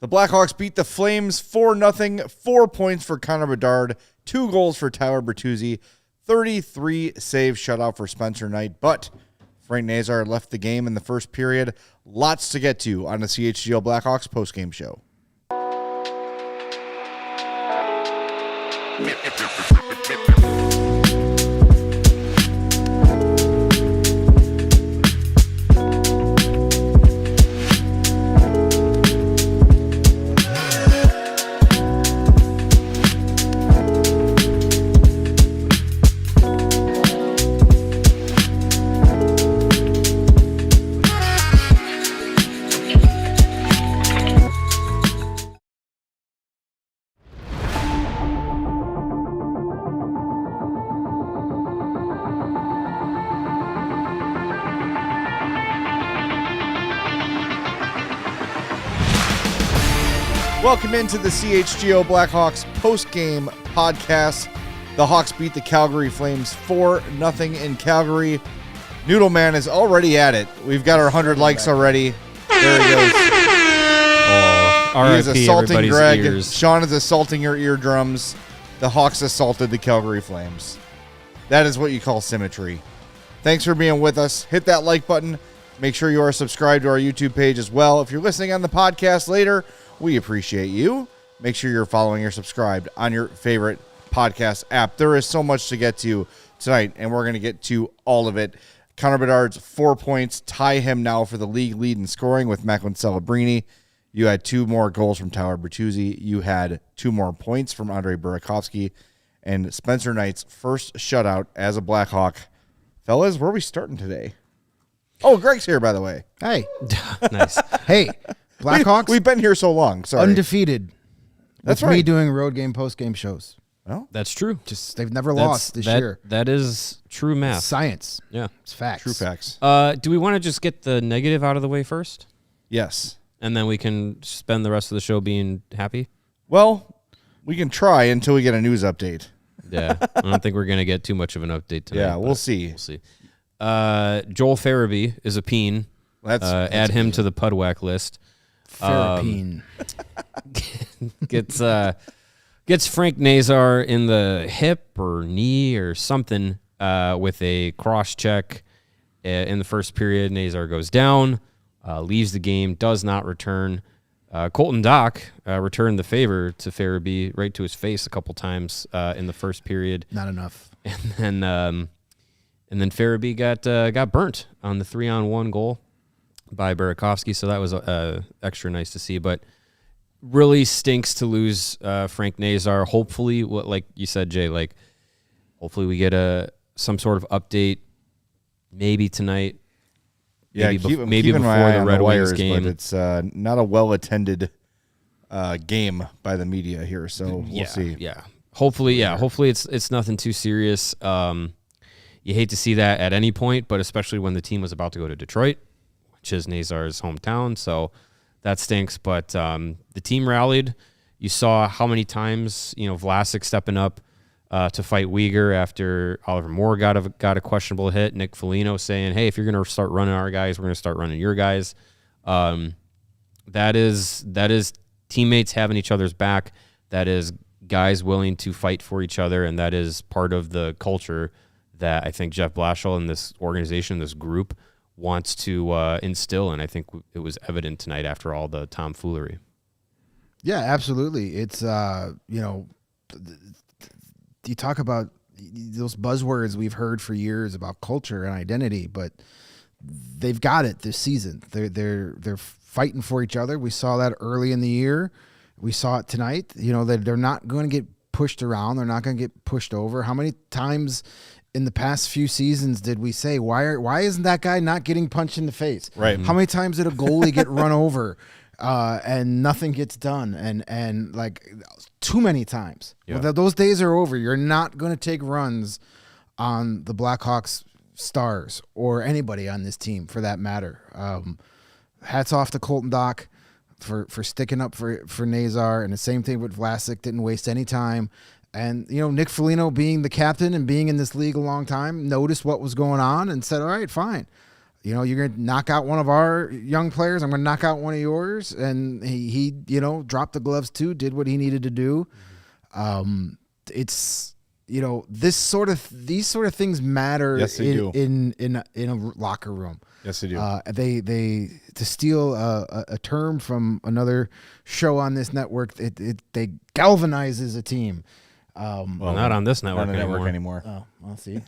The Blackhawks beat the Flames 4-0, 4 points for Connor Bedard, 2 goals for Tyler Bertuzzi, 33 save shutout for Spencer Knight, but Frank Nazar left the game in the first period. Lots to get to on the CHGO Blackhawks postgame show. Welcome into the CHGO Blackhawks postgame podcast. The Hawks beat the Calgary Flames 4-0 in Calgary. Noodle Man is already at it. We've got our 100 likes already. There he goes. Oh, he is assaulting Greg. Ears. Sean is assaulting your eardrums. The Hawks assaulted the Calgary Flames. That is what you call symmetry. Thanks for being with us. Hit that like button. Make sure you are subscribed to our YouTube page as well. If you're listening on the podcast later, we appreciate you. Make sure you're following or subscribed on your favorite podcast app. There is so much to get to tonight, and we're going to get to all of it. Connor Bedard's 4 points tie him now for the league lead in scoring with Macklin Celebrini. You had 2 more goals from Tyler Bertuzzi. You had 2 more points from Andrei Burakovsky. And Spencer Knight's first shutout as a Blackhawk. Fellas, where are we starting today? Oh, Greg's here, by the way. Hey. Nice. Hey. Blackhawks, we've been here so long. Sorry. undefeated. That's With right. me doing road game, post game shows. Well, That's true. Just they've never lost this year. That is true math. It's science. Yeah. It's facts. true facts. Do we want to just get the negative out of the way first? Yes. And then we can spend the rest of the show being happy? Well, we can try until we get a news update. Yeah. I don't think we're going to get too much of an update tonight. Yeah, we'll see. We'll see. Joel Farabee is a peen. That's add him to the Pudwack list. Ferropine. Gets Frank Nazar in the hip or knee or something with a cross check in the first period. Nazar goes down, leaves the game, does not return. Colton Dock returned the favor to Farabee right to his face a couple times in the first period. Not enough. And then Farabee got burnt on the 3-on-1 goal by Burakovsky, so that was extra nice to see. But really stinks to lose Frank Nazar. Hopefully, like you said, Jay, hopefully we get some sort of update maybe tonight. Yeah, maybe before the Red Wings game. But it's not a well-attended game by the media here, so we'll see. Yeah, hopefully it's nothing too serious. You hate to see that at any point, but especially when the team was about to go to Detroit, which is Nazar's hometown, so that stinks. But the team rallied. You saw how many times Vlasic stepping up to fight Uyghur after Oliver Moore got a questionable hit. Nick Foligno saying, "Hey, if you're going to start running our guys, we're going to start running your guys." That is teammates having each other's back. That is guys willing to fight for each other, and that is part of the culture that I think Jeff Blashill and this organization, this group, wants to instill, and I think it was evident tonight after all the tomfoolery. Yeah, absolutely. It's you talk about those buzzwords we've heard for years about culture and identity, but they've got it this season. They're fighting for each other. We saw that early in the year. We saw it tonight. That they're not going to get pushed around. They're not going to get pushed over. How many times in the past few seasons did we say, why isn't that guy not getting punched in the face? Right. How many times did a goalie get run over and nothing gets done? And like too many times. Yeah. Well, those days are over. You're not going to take runs on the Blackhawks stars or anybody on this team for that matter. Hats off to Colton Dock for sticking up for Nazar, and the same thing with Vlasic, didn't waste any time. And, Nick Foligno, being the captain and being in this league a long time, noticed what was going on and said, all right, fine. you're going to knock out one of our young players. I'm going to knock out one of yours. And he dropped the gloves too, did what he needed to do. It's, these sort of things matter in a locker room. Yes, they do. They to steal a term from another show on this network, they galvanizes a team. Well, not on this network, anymore. Oh, I'll see.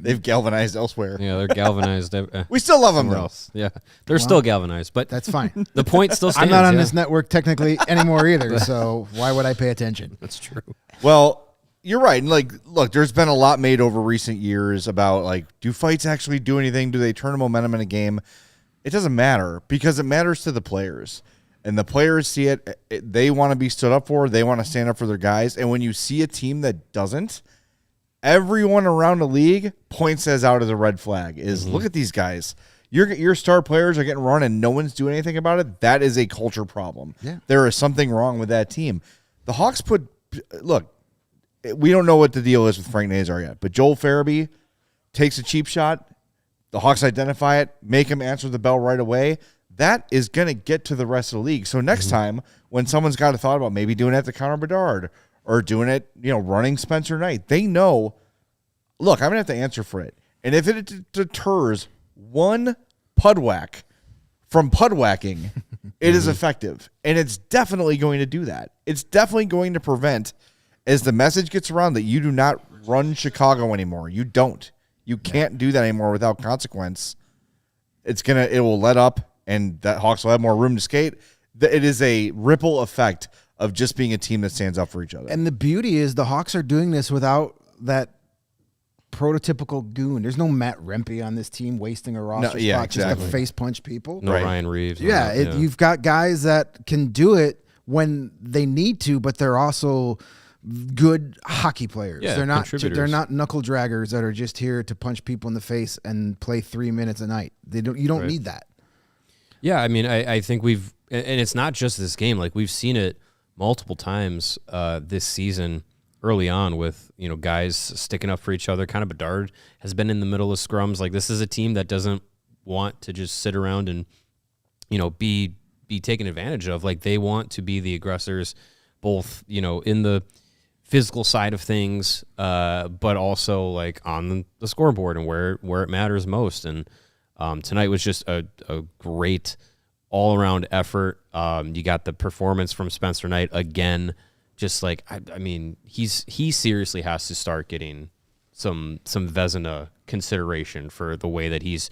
They've galvanized elsewhere. Yeah, they're galvanized. We still love them, though. Else. Yeah, they're still galvanized, but that's fine. The point still stands. I'm not on this network technically anymore either, so why would I pay attention? That's true. Well, you're right. Like, look, there's been a lot made over recent years about, like, do fights actually do anything? Do they turn momentum in a game? It doesn't matter because it matters to the players. And the players see it. They want to be stood up for. They want to stand up for their guys. And when you see a team that doesn't, everyone around the league points as out as a red flag. Look at these guys. Your star players are getting run and no one's doing anything about it. That is a culture problem. Yeah. There is something wrong with that team. The Hawks look, we don't know what the deal is with Frank Nazar yet, but Joel Farabee takes a cheap shot. The Hawks identify it, make him answer the bell right away. That is going to get to the rest of the league. So next time when someone's got a thought about maybe doing it to Connor Bedard or doing it, running Spencer Knight, they know, look, I'm going to have to answer for it. And if it deters one pud whack from pud whacking, it is effective. And it's definitely going to do that. It's definitely going to prevent, as the message gets around, that you do not run Chicago anymore. You don't. You can't do that anymore without consequence. It will let up, and that Hawks will have more room to skate. It is a ripple effect of just being a team that stands up for each other. And the beauty is the Hawks are doing this without that prototypical goon. There's no Matt Rempe on this team wasting a roster spot just to face punch people. No Ryan Reeves. You've got guys that can do it when they need to, but they're also good hockey players. Yeah, they're not knuckle draggers that are just here to punch people in the face and play 3 minutes a night. You don't need that. Yeah, I mean, I think and it's not just this game. Like, we've seen it multiple times this season early on with, guys sticking up for each other. Kind of Bedard has been in the middle of scrums. Like, this is a team that doesn't want to just sit around and, be taken advantage of. Like, they want to be the aggressors, both, in the physical side of things, but also like on the scoreboard and where it matters most. And tonight was just a great all-around effort. You got the performance from Spencer Knight again. Just like, I mean, he seriously has to start getting some Vezina consideration for the way that he's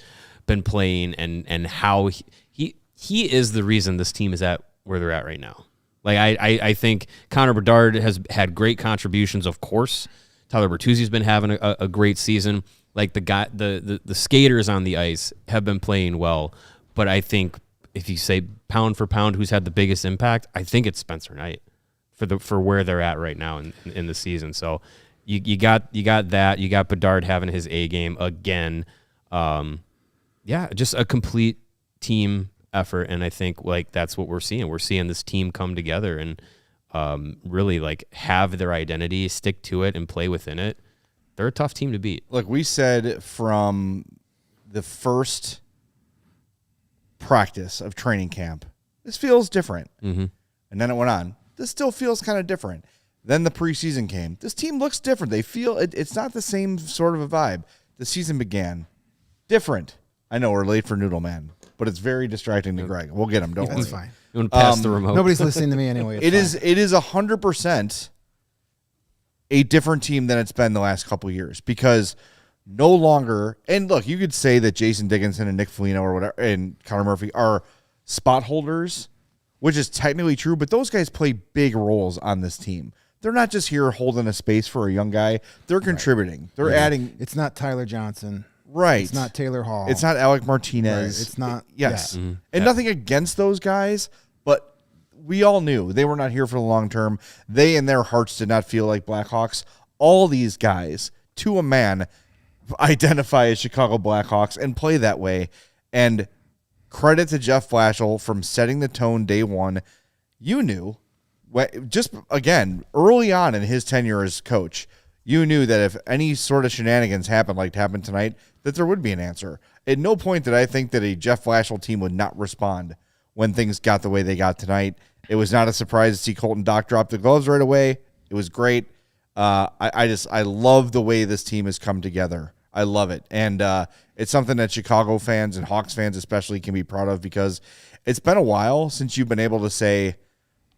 been playing and how he is the reason this team is at where they're at right now. Like, I think Connor Bedard has had great contributions, of course. Tyler Bertuzzi's been having a great season. Like, the skaters on the ice have been playing well. But I think if you say pound for pound who's had the biggest impact, I think it's Spencer Knight for where they're at right now in the season. So you got that. You got Bedard having his A game again. Just a complete team effort, and I think like that's what we're seeing. We're seeing this team come together and really like have their identity, stick to it, and play within it. They're a tough team to beat. Like we said from the first practice of training camp, this feels different. Mm-hmm. And then it went on. This still feels kind of different. Then the preseason came. This team looks different. They feel it's not the same sort of a vibe. The season began different. I know we're late for Noodle Man, but it's very distracting to Greg. We'll get him. Don't worry. That's fine. You want to pass the remote? Nobody's listening to me anyway. It is 100% a different team than it's been the last couple of years because no longer, and look, you could say that Jason Dickinson and Nick Foligno or whatever and Connor Murphy are spot holders, which is technically true, but those guys play big roles on this team. They're not just here holding a space for a young guy. They're contributing. They're adding. It's not Tyler Johnson. Right. It's not Taylor Hall. It's not Alec Martinez. Right. It's not. Yes. Yeah. Mm-hmm. And nothing against those guys, but we all knew they were not here for the long term. They in their hearts did not feel like Blackhawks. All these guys, to a man, identify as Chicago Blackhawks and play that way. And credit to Jeff Flashel from setting the tone day one. You knew, just again, early on in his tenure as coach, you knew that if any sort of shenanigans happened like happened tonight, that there would be an answer. At no point did I think that a Jeff Blashill team would not respond when things got the way they got tonight. It was not a surprise to see Colton Dock drop the gloves right away. It was great. I love the way this team has come together. I love it. And it's something that Chicago fans and Hawks fans especially can be proud of, because it's been a while since you've been able to say,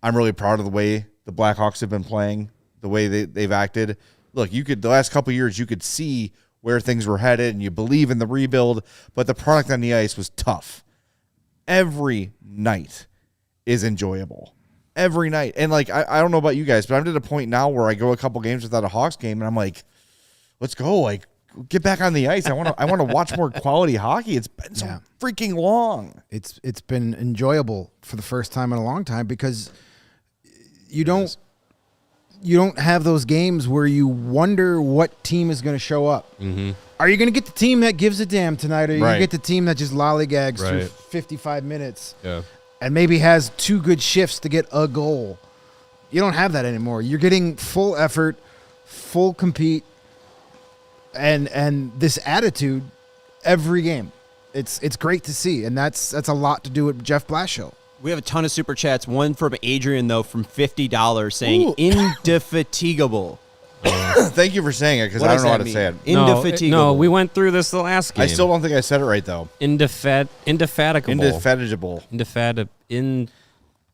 I'm really proud of the way the Blackhawks have been playing, the way they've acted. Look, the last couple of years, you could see where things were headed and you believe in the rebuild, but the product on the ice was tough. Every night is enjoyable. Every night. And like, I don't know about you guys, but I'm to the point now where I go a couple games without a Hawks game and I'm like, let's go. Like, get back on the ice. I want to watch more quality hockey. It's been so freaking long. It's been enjoyable for the first time in a long time, because you don't have those games where you wonder what team is going to show up. Mm-hmm. Are you going to get the team that gives a damn tonight, or are you going Right. to get the team that just lollygags through 55 minutes Yeah. and maybe has 2 good shifts to get a goal? You don't have that anymore. You're getting full effort, full compete, and this attitude every game. It's great to see, and that's a lot to do with Jeff Blashill. We have a ton of super chats. One from Adrian, though, from $50 saying Ooh. indefatigable. Thank you for saying it, because I don't know how to say it. Indefatigable. No, we went through this the last game. I still don't think I said it right, though. Indefatigable. Indefatigable.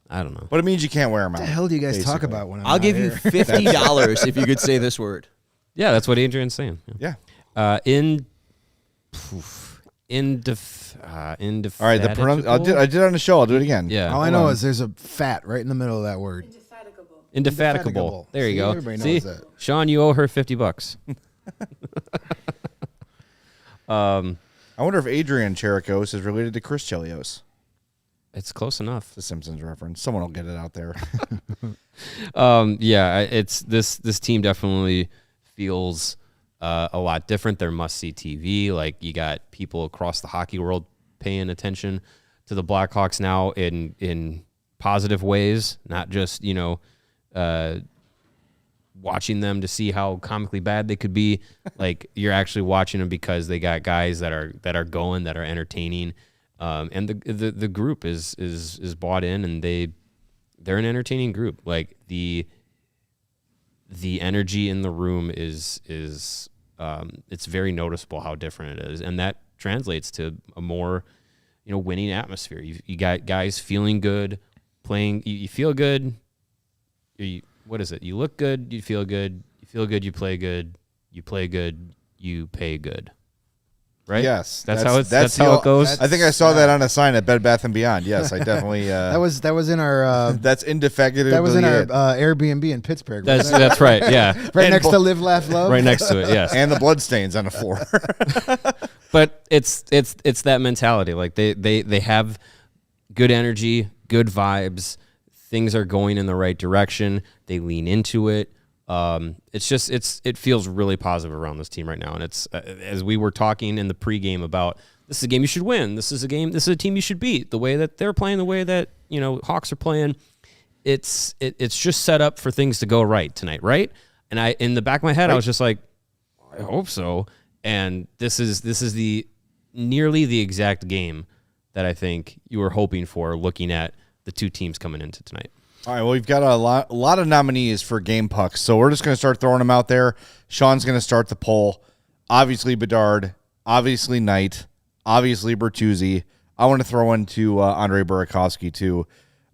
I don't know. But it means you can't wear them out. What the hell do you guys talk basically. about when I'm I'll not give you here? $50 if you could say this word. Yeah, that's what Adrian's saying. Yeah. All right, I did it on the show. I'll do it again. Yeah. All I know is there's a fat right in the middle of that word. Indefatigable. There you See, go. everybody See, knows that. Sean, you owe her $50. I wonder if Adrian Cherikos is related to Chris Chelios. It's close enough. The Simpsons reference. Someone will get it out there. Yeah, it's this team definitely feels a lot different. They're must-see TV. Like, you got people across the hockey world paying attention to the Blackhawks now in positive ways, not just, watching them to see how comically bad they could be. Like, you're actually watching them because they got guys that are going, that are entertaining, and the group is bought in, and they're an entertaining group. Like, the energy in the room is it's very noticeable how different it is, and that translates to a more winning atmosphere. You got guys feeling good, playing. You feel good. What is it? You look good. You feel good. You feel good. You play good. You play good. You pay good. Right? Yes, that's how it goes. I think I saw that on a sign at Bed Bath and Beyond. Yes, I definitely. That was in our that's indefatigable. that was in our Airbnb in Pittsburgh. That's right. Yeah, right and next to Live, Laugh, Love. right next to it. Yes, and the bloodstains on the floor. but it's that mentality. Like, they have good energy, good vibes. Things are going in the right direction. They lean into it. It feels really positive around this team right now. And it's as we were talking in the pregame about, this is a game you should win. This is a team you should beat. The way that they're playing, the way that Hawks are playing, it's just set up for things to go right tonight, right? And in the back of my head, I was just like, I hope so. And this is nearly the exact game that I think you were hoping for, looking at the two teams coming into tonight. All right, well, we've got a lot of nominees for game pucks, so we're just going to start throwing them out there. Sean's going to start the poll. Obviously Bedard, obviously Knight, obviously Bertuzzi. I want to throw into Andre Burakovsky too.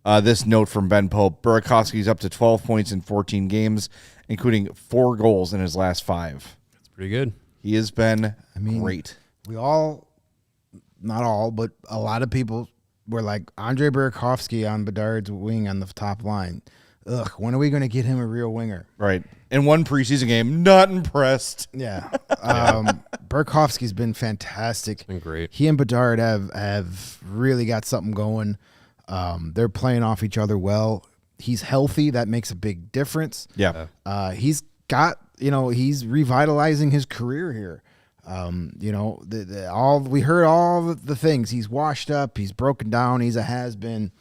This note from Ben Pope: Burakovsky's up to 12 points in 14 games, including 4 goals in his last 5. That's pretty good. He has been great. We all, not all, but a lot of people were like, Andre Burakovsky on Bedard's wing on the top line. Ugh, when are we going to get him a real winger? Right. In one preseason game, not impressed. Yeah. Burakovsky's been fantastic. It's been great. He and Bedard have really got something going. They're playing off each other well. He's healthy. That makes a big difference. Yeah. He's got, he's revitalizing his career here. We heard all the things. He's washed up. He's broken down. He's a has-been.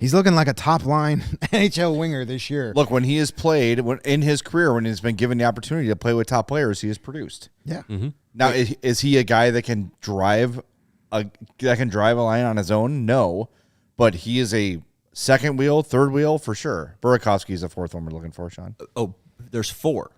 He's looking like a top line NHL winger this year. Look, when he has played in his career, when he's been given the opportunity to play with top players, he has produced. Yeah. Mm-hmm. Now, is he a guy that can drive a line on his own? No, but he is a second wheel, third wheel for sure. Burakovsky is the fourth one we're looking for, Sean. Oh, there's 4.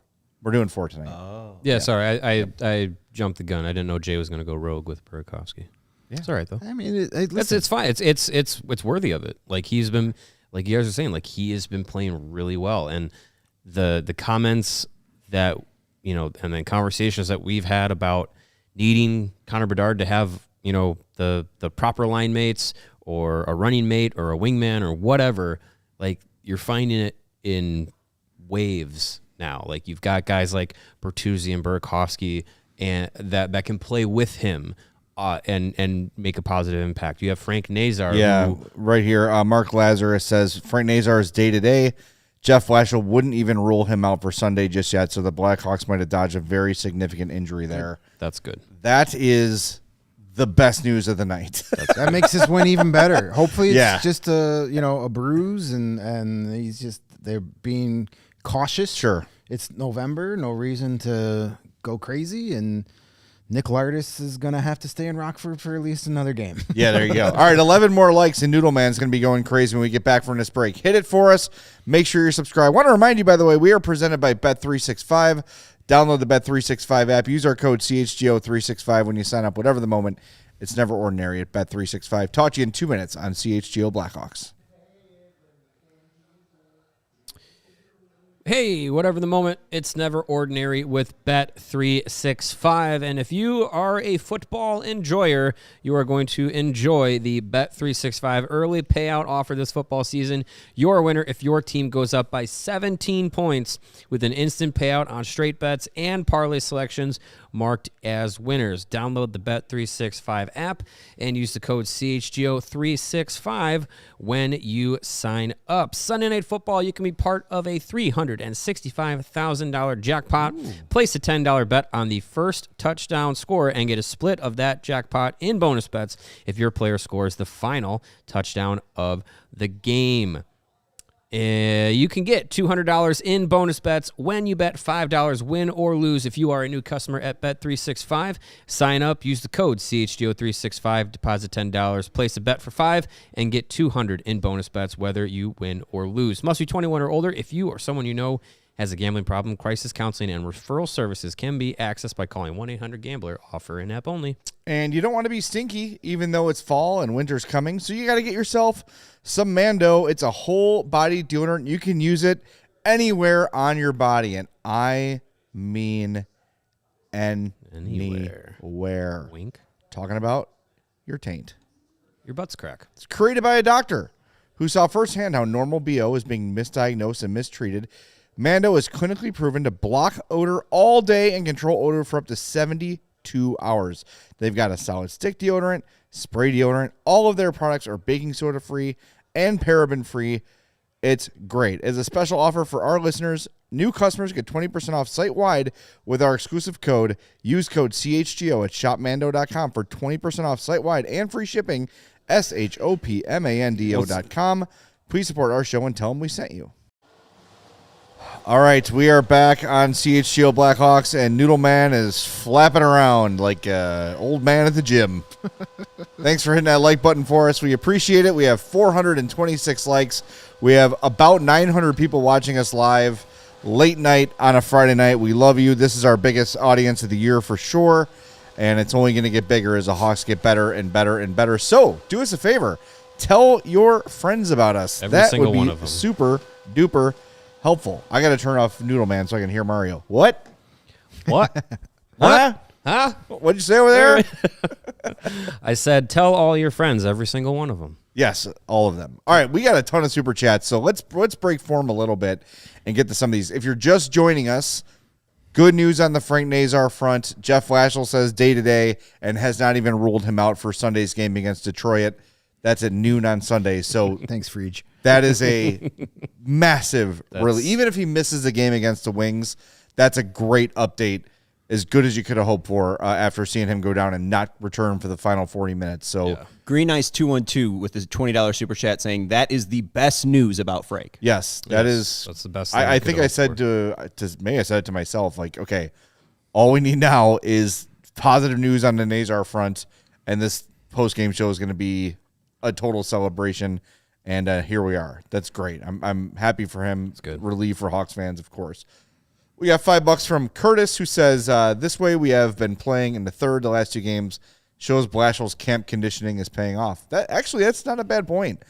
We're doing 4 tonight. Yeah, sorry, I jumped the gun. I didn't know Jay was going to go rogue with Burakovsky. Yeah, it's all right though. I mean, It's fine. It's worthy of it. Like he's been, like you guys are saying, like he has been playing really well, and the comments that and then conversations that we've had about needing Connor Bedard to have the proper line mates or a running mate or a wingman or whatever. Like you're finding it in waves now. Like you've got guys like Bertuzzi and Burakovsky and that can play with him. And make a positive impact. You have Frank Nazar. Yeah, right here. Mark Lazarus says Frank Nazar is day-to-day. Jeff Flashel wouldn't even rule him out for Sunday just yet, so the Blackhawks might have dodged a very significant injury there. That's good. That is the best news of the night. That makes this win even better. Hopefully it's just a bruise and they're being cautious. Sure. It's November, no reason to go crazy, and Nick Lardis is going to have to stay in Rockford for at least another game. Yeah, there you go. All right, 11 more likes, and Noodle Man's going to be going crazy when we get back from this break. Hit it for us. Make sure you're subscribed. I want to remind you, by the way, we are presented by Bet365. Download the Bet365 app. Use our code CHGO365 when you sign up. Whatever the moment, it's never ordinary at Bet365. Talk to you in 2 minutes on CHGO Blackhawks. Hey, whatever the moment, it's never ordinary with Bet365. And if you are a football enjoyer, you are going to enjoy the Bet365 early payout offer this football season. You're a winner if your team goes up by 17 points with an instant payout on straight bets and parlay selections marked as winners. Download the Bet365 app and use the code CHGO365 when you sign up. Sunday Night Football, you can be part of a $365,000 jackpot. Ooh. Place a $10 bet on the first touchdown score and get a split of that jackpot in bonus bets if your player scores the final touchdown of the game. You can get $200 in bonus bets when you bet $5 win or lose if you are a new customer at Bet365. Sign up, use the code CHGO365, deposit $10, place a bet for $5, and get $200 in bonus bets whether you win or lose. Must be 21 or older. If you or someone you know has a gambling problem, crisis counseling and referral services can be accessed by calling 1-800-GAMBLER. Offer in-app only. And you don't want to be stinky, even though it's fall and winter's coming. So you got to get yourself some Mando. It's a whole body deodorant. You can use it anywhere on your body. And I mean anywhere. Wink. Talking about your taint. Your butt's crack. It's created by a doctor who saw firsthand how normal BO is being misdiagnosed and mistreated. Mando is clinically proven to block odor all day and control odor for up to 72 hours. They've got a solid stick deodorant, spray deodorant. All of their products are baking soda free and paraben free. It's great. As a special offer for our listeners, new customers get 20% off site-wide with our exclusive code. Use code CHGO at shopmando.com for 20% off site-wide and free shipping. SHOPMANDO.com. Please support our show and tell them we sent you. All right, we are back on CHGO Blackhawks, and Noodle Man is flapping around like an old man at the gym. Thanks for hitting that like button for us. We appreciate it. We have 426 likes. We have about 900 people watching us live late night on a Friday night. We love you. This is our biggest audience of the year for sure, and it's only going to get bigger as the Hawks get better and better and better. So do us a favor. Tell your friends about us. Every single one of them. Super duper helpful. I got to turn off Noodle Man so I can hear Mario. What? What? Huh? Huh? What'd you say over there? I said, tell all your friends, every single one of them. Yes, all of them. All right, we got a ton of super chats, so let's break form a little bit and get to some of these. If you're just joining us, good news on the Frank Nazar front. Jeff Flashel says day-to-day and has not even ruled him out for Sunday's game against Detroit. That's at noon on Sunday. So thanks, Freege. That is a massive, really. Even if he misses the game against the Wings, that's a great update as good as you could have hoped for after seeing him go down and not return for the final 40 minutes. So Green Ice 212 with his $20 super chat saying that is the best news about Frank. yes, that's the best. I think I said to May, I said it to myself, like, okay, all we need now is positive news on the Nazar front, and this post-game show is going to be a total celebration, and here we are. That's great. I'm happy for him. It's good. Relief for Hawks fans, of course. We got $5 from Curtis, who says, this way we have been playing in the third the last 2 games. Shows Blashill's camp conditioning is paying off. That's not a bad point.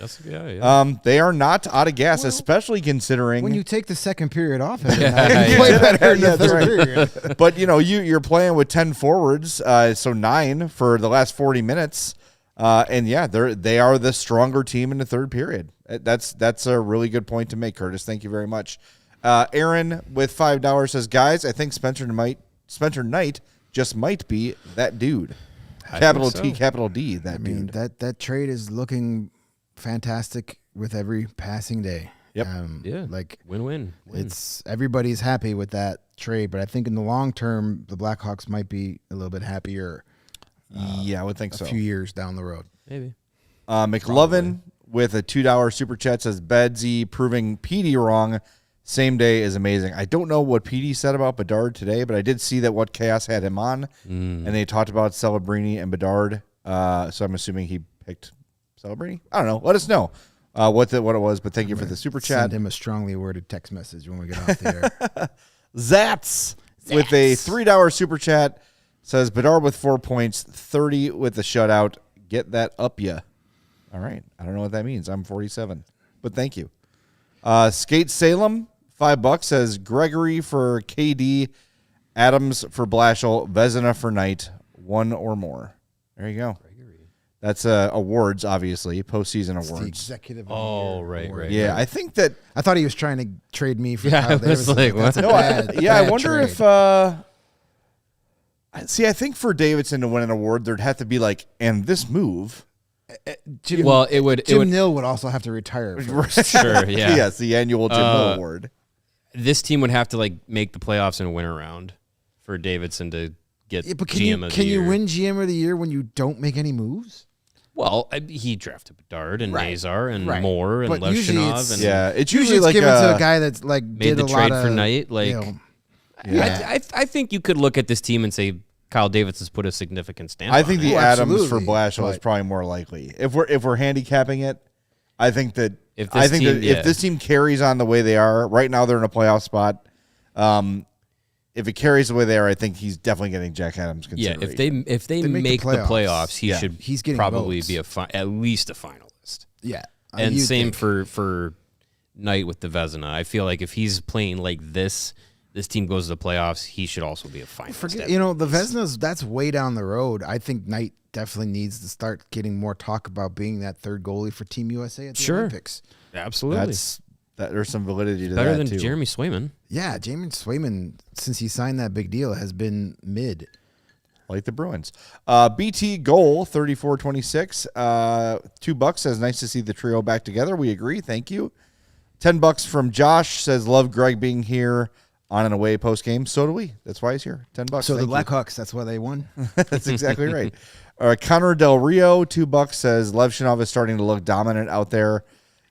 They are not out of gas, especially considering when you take the second period off, play better in the third period. But you're playing with 10 forwards, so 9 for the last 40 minutes, and they are the stronger team in the third period. That's a really good point to make, Curtis. Thank you very much. Aaron with $5 says, guys, I think Spencer Knight just might be that dude. Capital T, capital D. Dude. That trade is looking fantastic with every passing day. Yep. Like win-win. It's everybody's happy with that trade, but I think in the long term, the Blackhawks might be a little bit happier. I would think so. A few years down the road, Maybe. McLovin with a $2 super chat says, Bedsy proving Petey wrong. Same day is amazing. I don't know what Petey said about Bedard today, but I did see that What Chaos had him on, and they talked about Celebrini and Bedard. So I'm assuming he picked Celebrini. I don't know. Let us know what it was, but thank you for the super chat. Send him a strongly worded text message when we get off the air. Zats with a $3 super chat says, Bedard with 4 points, 30 with the shutout. Get that up ya. All right. I don't know what that means. I'm 47, but thank you. Skate Salem, $5 says Gregory for KD, Adams for Blashill, Vezina for Knight, 1 or more. There you go. Gregory. That's awards, obviously, postseason awards. The executive. Right. Yeah, I think that. I thought he was trying to trade me for Yeah, Kyle I was Davidson. like, That's what? a bad, I bad wonder trade. if. I think for Davidson to win an award, there'd have to be like, and this move. Jim Nill would also have to retire. First. Sure, yeah. Yes, the annual Jim Nill award. This team would have to make the playoffs in a winter round for Davidson to get But GM of the year. Can you win GM of the year when you don't make any moves? Well, he drafted Bedard and Right. Nazar and Right. Moore and But usually Levshinov. And It's Usually usually it's like given to a guy that's made did the a trade lot for of, Knight. I think you could look at this team and say Kyle Davidson's put a significant stamp. I think on it. the Adams for absolutely, Blashill is probably more likely. If we're handicapping it, I think that If this this team carries on the way they are right now, they're in a playoff spot. If it carries the way they are, I think he's definitely getting Jack Adams consideration. If they make the make the playoffs, he should he's getting probably votes. be at least a finalist. Yeah. And you'd same think. for Knight with the Vezina. I feel like if he's playing like this team goes to the playoffs, he should also be a finalist. Forget, the Vezinas, that's way down the road. I think Knight definitely needs to start getting more talk about being that third goalie for Team USA at the Olympics. Absolutely. There's some validity to Better that than too. Jeremy Swayman. Yeah, Jamin Swayman, since he signed that big deal, has been mid. Like the Bruins. BT Goal 3426. $2 says nice to see the trio back together. We agree. Thank you. $10 from Josh says love Greg being here on and away post game. So do we. That's why he's here. $10. So the Thank you. Blackhawks, that's why they won. That's exactly right. Connor Del Rio, $2 says Levshinov is starting to look dominant out there.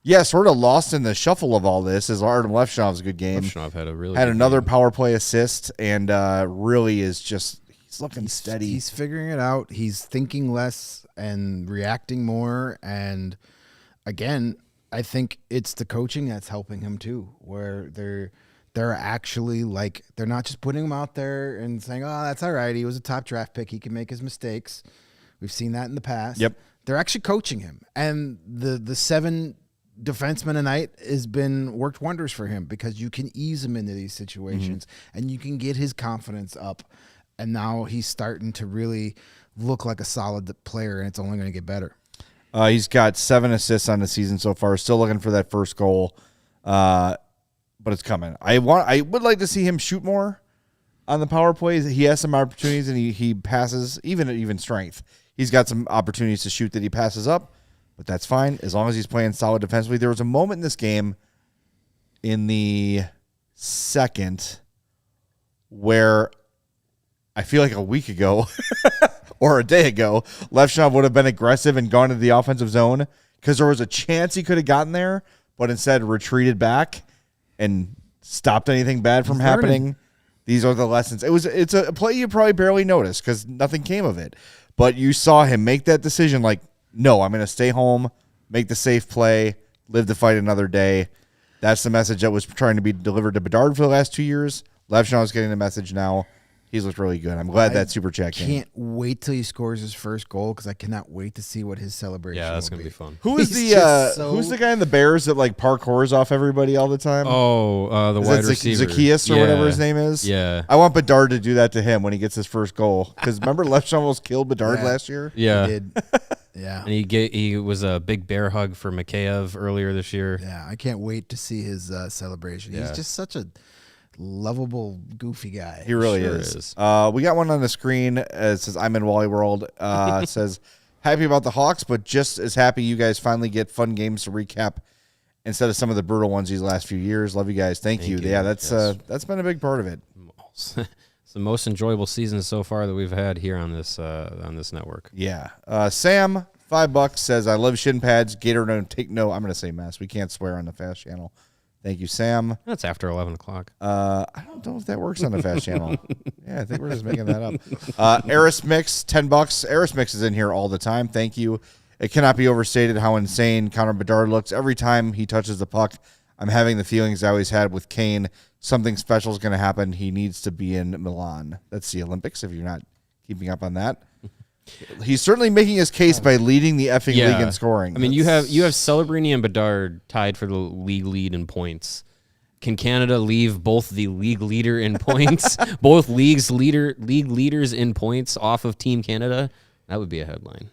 Yeah, sort of lost in the shuffle of all this is Artem Levshinov's a good game. Levshinov had had another power play assist and really is just he's looking steady. He's figuring it out. He's thinking less and reacting more. And again, I think it's the coaching that's helping him too, where they're actually they're not just putting him out there and saying, oh, that's all right. He was a top draft pick. He can make his mistakes. We've seen that in the past. Yep. They're actually coaching him. And the 7 defenseman tonight has been worked wonders for him because you can ease him into these situations and you can get his confidence up. And now he's starting to really look like a solid player, and it's only going to get better. He's got 7 assists on the season so far. Still looking for that first goal, but it's coming. I would like to see him shoot more on the power plays. He has some opportunities, and he passes even strength. He's got some opportunities to shoot that he passes up. But that's fine as long as he's playing solid defensively. There was a moment in this game in the second where I feel like a week ago or a day ago, Levshov would have been aggressive and gone to the offensive zone because there was a chance he could have gotten there, but instead retreated back and stopped anything bad from happening. These are the lessons. It's a play you probably barely noticed because nothing came of it. But you saw him make that decision like, no, I'm going to stay home, make the safe play, live to fight another day. That's the message that was trying to be delivered to Bedard for the last 2 years. Levshov is getting the message now. He's looked really good. I'm glad that super chat came. Can't wait till he scores his first goal because I cannot wait to see what his celebration will be. Yeah, that's going to be fun. Who's the guy in the Bears that like parkours off everybody all the time? Oh, the wide receiver. Zacchaeus or whatever his name is? Yeah. I want Bedard to do that to him when he gets his first goal. Because remember Levshov almost killed Bedard last year? Yeah. He did. Yeah. And he was a big bear hug for Mikheyev earlier this year. Yeah, I can't wait to see his celebration. Yeah. He's just such a lovable, goofy guy. He really Sure is. is. We got one on the screen. It says, I'm in Wally World. It says, happy about the Hawks, but just as happy you guys finally get fun games to recap instead of some of the brutal ones these last few years. Love you guys. Thank you. Yeah, that's been a big part of it. It's the most enjoyable season so far that we've had here on this network. Yeah. Sam, $5 says, I love shin pads. Gator don't take no. I'm going to say mess. We can't swear on the fast channel. Thank you, Sam. That's after 11 o'clock. I don't know if that works on the fast channel. Yeah, I think we're just making that up. Eris Mix, $10. Eris Mix is in here all the time. Thank you. It cannot be overstated how insane Connor Bedard looks. Every time he touches the puck, I'm having the feelings I always had with Kane. Something special is going to happen. He needs to be in Milan. That's the Olympics, if you're not keeping up on that. He's certainly making his case by leading the effing league in scoring. I mean, you have Celebrini and Bedard tied for the league lead in points. Can Canada leave both the league leader in points, both league leaders in points off of Team Canada? That would be a headline.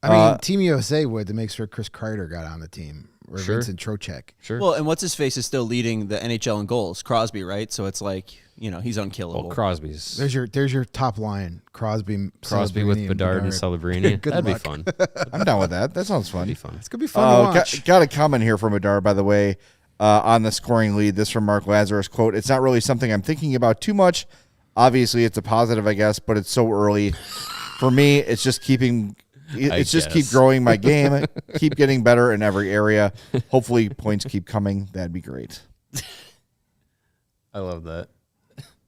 I mean, Team USA would to make sure Chris Kreider got on the team. Or Sure. Vincent Trocheck. Sure. Well, and what's his face is still leading the NHL in goals, Crosby, right? So it's like, he's unkillable. Well, Crosby's. There's your top line. Crosby with Celebrini, Bedard and Celebrini. Good That'd luck. be fun. I'm down with that. That sounds fun. That'd be fun. It's gonna be fun to watch. Got a comment here from Bedard, by the way, on the scoring lead. This from Mark Lazarus, quote, it's not really something I'm thinking about too much. Obviously, it's a positive, I guess, but it's so early. For me, it's just keep growing my game, keep getting better in every area. Hopefully, points keep coming. That'd be great. I love that.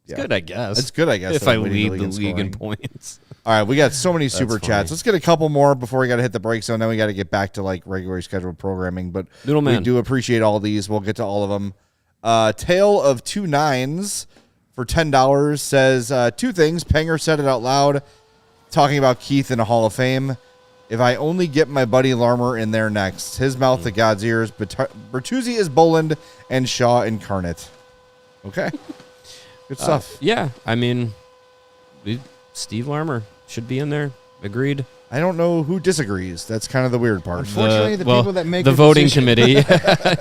It's good, I guess. It's good, I guess. If I lead the league in points. All right, we got so many super funny. chats. Let's get a couple more before we got to hit the break zone. Then we got to get back to like regularly scheduled programming. But Noodle we Man. do appreciate all these. We'll get to all of them. Tale of Two Nines for $10 says two things. Penger said it out loud, talking about Keith in a Hall of Fame. If I only get my buddy Larmer in there next, his mouth to God's ears. Bertuzzi is Boland and Shaw incarnate. Okay, good stuff. Yeah, I mean, Steve Larmer should be in there. Agreed. I don't know who disagrees. That's kind of the weird part. Unfortunately, the people that make the the voting decision- committee.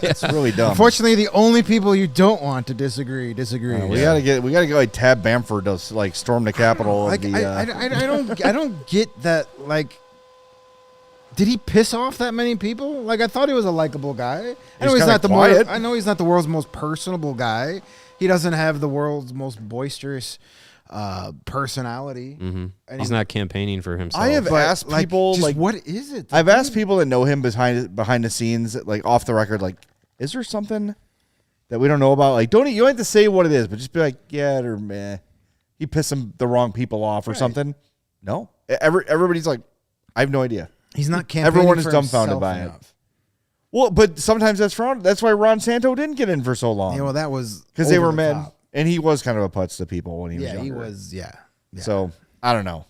It's really dumb. Unfortunately, the only people you don't want to disagree. We gotta get like Tab Bamford to like storm the Capitol. Like, I don't get that. Like, did he piss off that many people? Like, I thought he was a likable guy. I know he's not quiet. I know he's not the world's most personable guy. He doesn't have the world's most boisterous personality. Mm-hmm. And He's not campaigning for himself. I have asked people just like, what is it? I've asked people that know him behind the scenes, like off the record, like, is there something that we don't know about? Like, you don't have to say what it is, but just be like, yeah, or meh. He pissed the wrong people off or something. No, everybody's like, I have no idea. He's not campaigning. Everyone is for dumbfounded himself by it. enough. Well, but sometimes that's frowned. That's why Ron Santo didn't get in for so long. Yeah, well, that was because they over were the mad, top. and he was kind of a putz to people when he was Yeah, younger. he was. Yeah. So I don't know.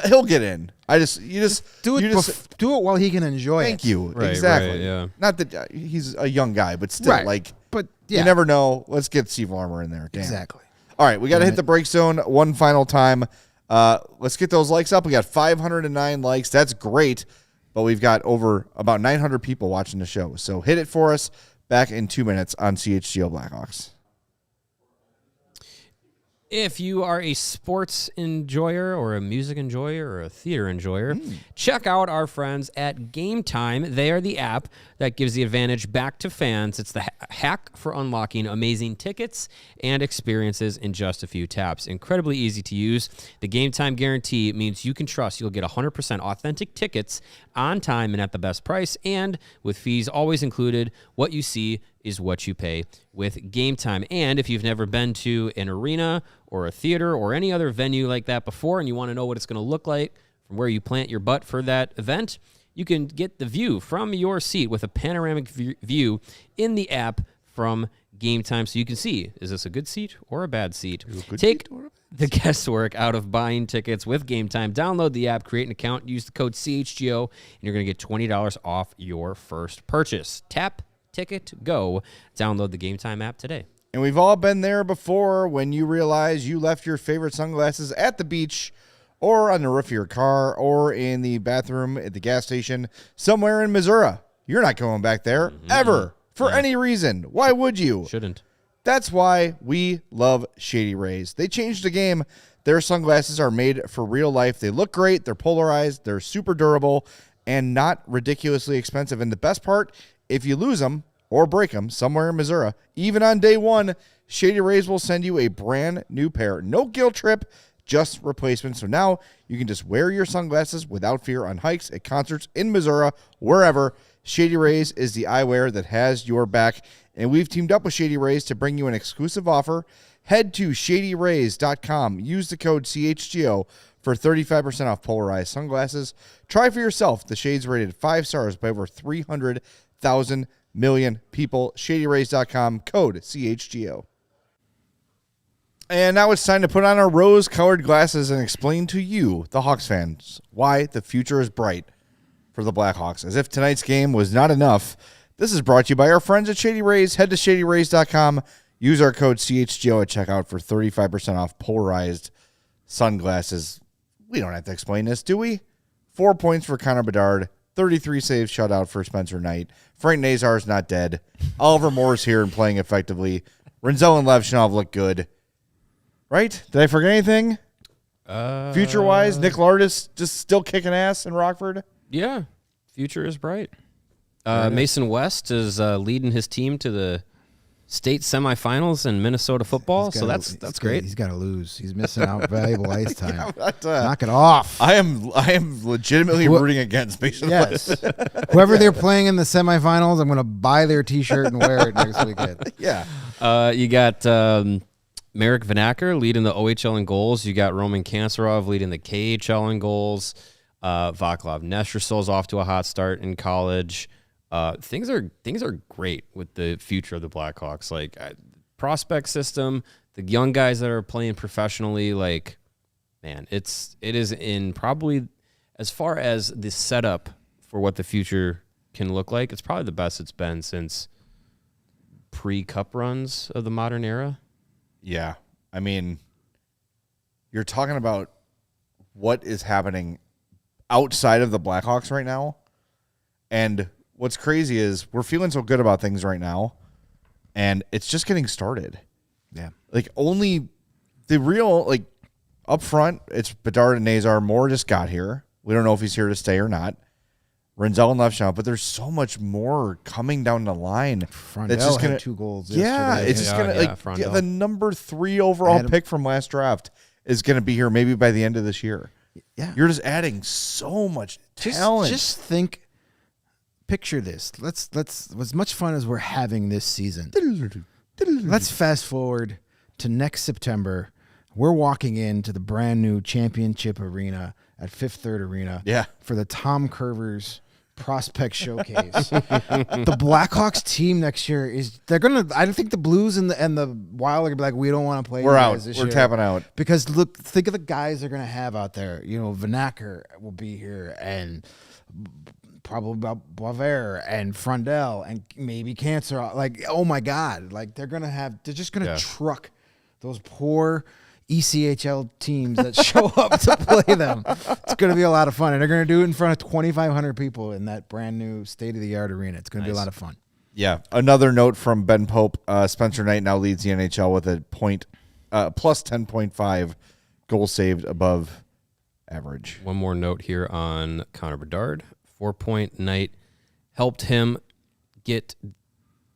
He'll get in. You just do it. Do it while he can enjoy Thank it. you. Right, exactly. right, yeah. Not that he's a young guy, but still, Right. like, But yeah, you never know. Let's get Steve Larmer in there. Damn. exactly. All right, we got to hit the break zone one final time. Let's get those likes up. We got 509 likes. That's great, but we've got about 900 people watching the show. So hit it for us. Back in 2 minutes on CHGO Blackhawks. If you are a sports enjoyer or a music enjoyer or a theater enjoyer, check out our friends at Game Time. They are the app that gives the advantage back to fans. It's the hack for unlocking amazing tickets and experiences in just a few taps. Incredibly easy to use. The game time guarantee means you can trust you'll get 100% authentic tickets on time and at the best price, and with fees always included. What you see is what you pay with Game Time. And if you've never been to an arena or a theater or any other venue like that before, and you want to know what it's going to look like from where you plant your butt for that event, you can get the view from your seat with a panoramic view in the app from Game Time, so you can see, is this a good seat or a bad seat? Take the guesswork out of buying tickets with Game Time. Download the app, create an account, use the code CHGO, and you're going to get $20 off your first purchase. Tap, ticket, go. Download the Game Time app today. And we've all been there before when you realize you left your favorite sunglasses at the beach or on the roof of your car or in the bathroom at the gas station somewhere in Missouri. You're not going back there ever for any reason. Why would you? Shouldn't. That's why we love Shady Rays. They changed the game. Their sunglasses are made for real life. They look great. They're polarized. They're super durable and not ridiculously expensive. And the best part, if you lose them or break them somewhere in Missouri, even on day one, Shady Rays will send you a brand new pair. No guilt trip, just replacement. So now you can just wear your sunglasses without fear on hikes, at concerts, in Missouri, wherever. Shady Rays is the eyewear that has your back. And we've teamed up with Shady Rays to bring you an exclusive offer. Head to shadyrays.com. Use the code CHGO for 35% off polarized sunglasses. Try for yourself. The shades rated 5 stars by over 300,000 million people. Shadyrays.com, code CHGO. And now it's time to put on our rose-colored glasses and explain to you, the Hawks fans, why the future is bright for the Blackhawks. As if tonight's game was not enough, this is brought to you by our friends at Shady Rays. Head to shadyrays.com. Use our code CHGO at checkout for 35% off polarized sunglasses. We don't have to explain this, do we? 4 points for Connor Bedard. 33 saves shutout for Spencer Knight. Frank Nazar is not dead. Oliver Moore's here and playing effectively. Renzel and Levchinov look good. Right? Did I forget anything? Future-wise, Nick Lardis just still kicking ass in Rockford? Yeah, future is bright. Mason West is leading his team to the state semifinals in Minnesota football, so that's great. He's got to lose. He's missing out valuable ice time. Knock it off. I am legitimately rooting against Mason West. Whoever they're playing in the semifinals, I'm going to buy their T-shirt and wear it next weekend. Yeah. You got Marek Vanacker leading the OHL in goals. You got Roman Kanserov leading the KHL in goals. Vaclav Nestrasil's off to a hot start in college. Things are great with the future of the Blackhawks. Like prospect system, the young guys that are playing professionally. Like, man, it is in probably as far as the setup for what the future can look like. It's probably the best it's been since pre-cup runs of the modern era. Yeah. I mean, you're talking about what is happening outside of the Blackhawks right now. And what's crazy is we're feeling so good about things right now, and it's just getting started. Yeah. Like, only the real, like, up front, it's Bedard and Nazar. Moore just got here. We don't know if he's here to stay or not. Renzel and Levchinov, but there's so much more coming down the line. Frondell had 2 goals yesterday. Yeah, it's just going to, like, the number 3 overall pick from last draft is going to be here maybe by the end of this year. Yeah. You're just adding so much talent. Just think, picture this. Let's as much fun as we're having this season. Let's fast forward to next September. We're walking into the brand new championship arena at Fifth Third Arena for the Tom Curvers Prospect Showcase. The Blackhawks team next year I don't think the Blues and the Wild are gonna be like, we don't want to play. We're out. This We're year. tapping out. Because look, think of the guys they're gonna have out there. You know, Vanacker will be here, and probably about Boisvert and Frondell and maybe Cancer. Like, oh my God, like they're just gonna truck those poor ECHL teams that show up to play them. It's going to be a lot of fun. And they're going to do it in front of 2,500 people in that brand new state-of-the-art arena. It's going to be a lot of fun. Yeah. Another note from Ben Pope. Spencer Knight now leads the NHL with a plus 10.5 goals saved above average. One more note here on Connor Bedard. 4-point night helped him get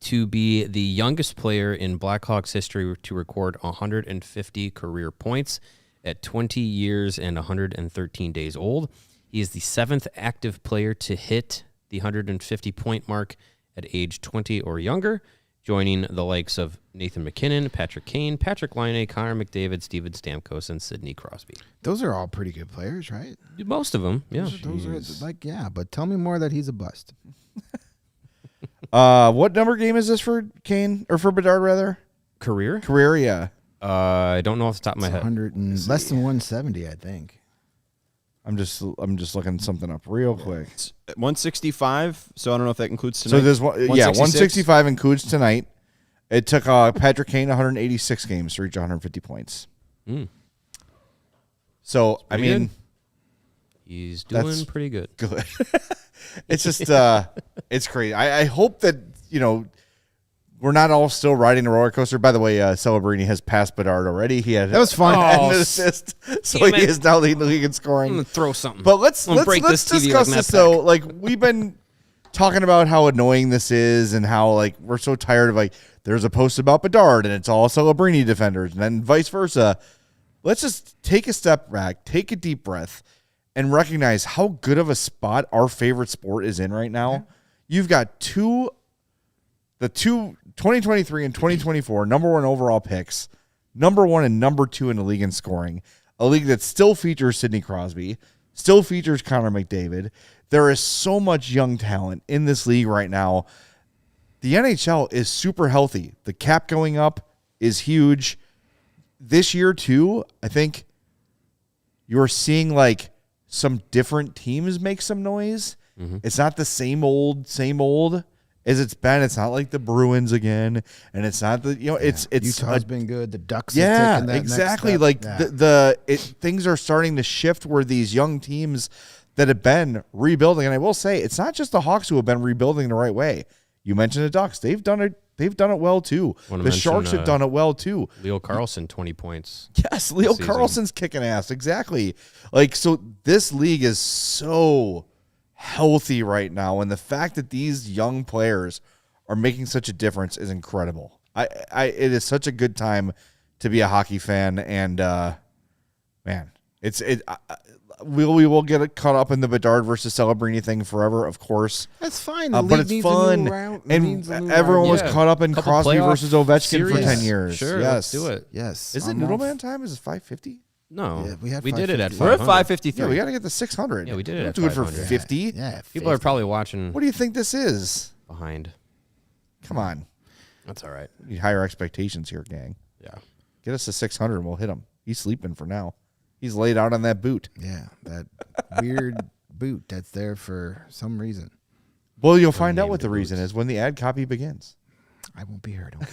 to be the youngest player in Blackhawks history to record 150 career points at 20 years and 113 days old. He is the 7th active player to hit the 150-point mark at age 20 or younger, joining the likes of Nathan McKinnon, Patrick Kane, Patrick Laine, Connor McDavid, Steven Stamkos, and Sidney Crosby. Those are all pretty good players, right? Most of them, yeah. Those are like, yeah, but tell me more that he's a bust. What number game is this for Kane, or for Bedard, rather? Career, yeah. I don't know off the top of my head. 100 and less than 170, I think. I'm just looking something up real quick. It's 165, so I don't know if that includes tonight. So there's 165 includes tonight. It took Patrick Kane 186 games to reach 150 points. So I mean, good. He's doing pretty good. Good. It's just it's crazy. I hope that we're not all still riding a roller coaster. By the way, Celebrini has passed Bedard already. He had That was fun. an assist, so he is now leading the league in scoring. I'm gonna throw something. But let's break this TV discuss like this Matt though. Peck. Like, we've been talking about how annoying this is, and how like we're so tired of like there's a post about Bedard and it's all Celebrini defenders, and then vice versa. Let's just take a step back, take a deep breath, and recognize how good of a spot our favorite sport is in right now. You've got the two 2023 and 2024 number 1 overall picks, number 1 and number 2 in the league in scoring, a league that still features Sidney Crosby, still features Connor McDavid. There is so much young talent in this league right now. The NHL is super healthy. The cap going up is huge. This year, too, I think you're seeing like some different teams make some noise. It's not the same old as it's been. It's not like the Bruins again, and it's not the it's Utah's been good. The Ducks, yeah, have taken that exactly. Next step. Like things are starting to shift where these young teams that have been rebuilding, and I will say it's not just the Hawks who have been rebuilding the right way. You mentioned the Ducks; they've done it. They've done it well too. The Sharks have done it well too. Leo Carlson, 20 points. Yes, Leo Carlson's kicking ass. Exactly. Like, so this league is so healthy right now, and the fact that these young players are making such a difference is incredible. It is such a good time to be a hockey fan, and man, we will get caught up in the Bedard versus Celebrini thing forever, of course. That's fine. But it's fun, and everyone was caught up in Couple Crosby playoff versus Ovechkin series. for 10 years. Sure, yes, let's do it. Yes. Is it Noodleman time? Is it 550? No, Yeah, we did it at 550. We're at 500. 553. Yeah, we got to get the 600. Yeah, we did it Don't at do it for 500. 50. Yeah. People are probably watching What do you think this is? behind. Come on. That's all right. We need higher expectations here, gang. Yeah. Get us to 600 and we'll hit him. He's sleeping for now. He's laid out on that boot. Yeah, that weird boot that's there for some reason. Well, you'll find out name what the the reason boots. is when the ad copy begins. I won't be here. I don't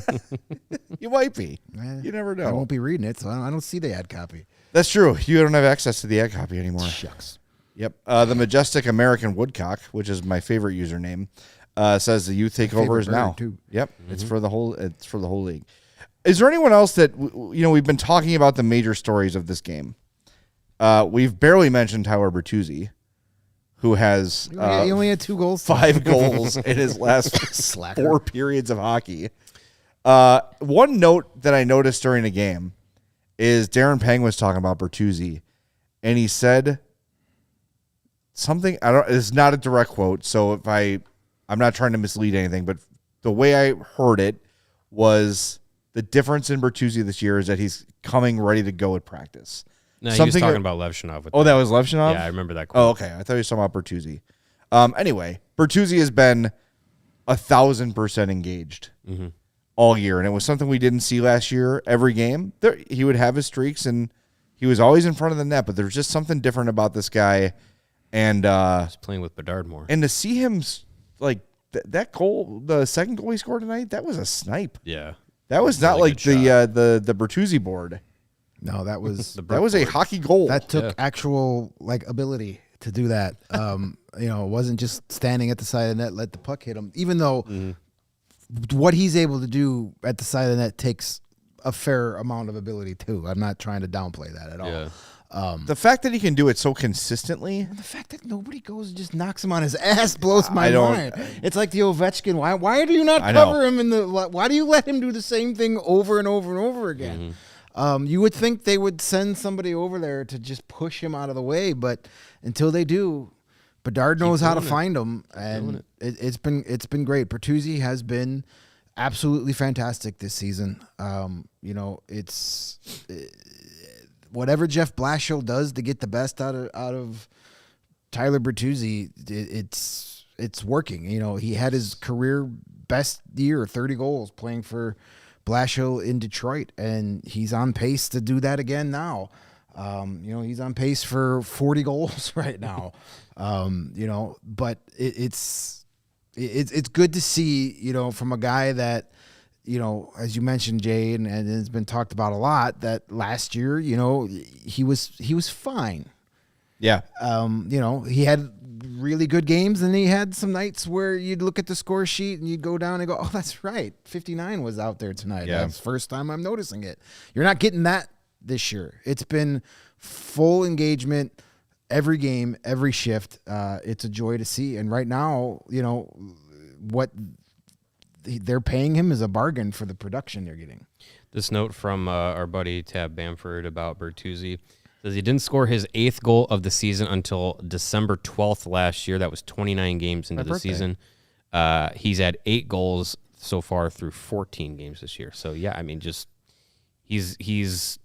care. You might be. Eh, You never I know. won't be reading it, so I don't see the ad copy. That's true. You don't have access to the ad copy anymore. Shucks. Yep. The Majestic American Woodcock, which is my favorite username, says the youth takeover is favorite now. bird, too. Yep. It's for the whole. It's for the whole league. Is there anyone else that we've been talking about the major stories of this game? We've barely mentioned Tyler Bertuzzi, who has He only had 2 goals. 5 goals in his last Slacker. 4 periods of hockey. One note that I noticed during the game is Darren Pang was talking about Bertuzzi, and he said something. It's not a direct quote, so if I'm not trying to mislead anything, but the way I heard it was the difference in Bertuzzi this year is that he's coming ready to go at practice. No, he was talking about Levshinov. Oh, that was Levshinov? Yeah, I remember that quote. Oh, okay. I thought you were talking about Bertuzzi. Anyway, Bertuzzi has been 1,000% engaged all year, and it was something we didn't see last year. Every game, he would have his streaks, and he was always in front of the net, but there's just something different about this guy. And He's playing with Bedard more. and to see him, like, that goal, the second goal he scored tonight, that was a snipe. Yeah. That was not Really like good the Bertuzzi board. No, that was That was a hockey goal. that took actual ability to do that. It wasn't just standing at the side of the net, let the puck hit him. Even though what he's able to do at the side of the net takes a fair amount of ability too. I'm not trying to downplay that at all. The fact that he can do it so consistently. The fact that nobody goes and just knocks him on his ass blows my I don't- mind. It's like the Ovechkin. Why do you not I know. cover him why do you let him do the same thing over and over and over again? You would think they would send somebody over there to just push him out of the way, but until they do, Bedard knows how to find him, and it's been great. Bertuzzi has been absolutely fantastic this season. It's whatever Jeff Blashill does to get the best out of Tyler Bertuzzi, it's working. He had his career best year, 30 goals playing for Blashill in Detroit, and he's on pace to do that again now. He's on pace for 40 goals right now. But it's good to see, from a guy that, as you mentioned, Jay, and it's been talked about a lot, that last year, he was fine. Yeah. He had really good games, and he had some nights where you'd look at the score sheet and you'd go down and go, oh, that's right, 59 was out there tonight. Yeah. That's the first time I'm noticing it. You're not getting that this year. It's been full engagement every game, every shift. It's a joy to see. And right now, what they're paying him is a bargain for the production they're getting. This note from our buddy Tab Bamford about Bertuzzi says he didn't score his 8th goal of the season until December 12th last year. That was 29 games into the season. He's had 8 goals so far through 14 games this year. So, yeah, I mean, just he's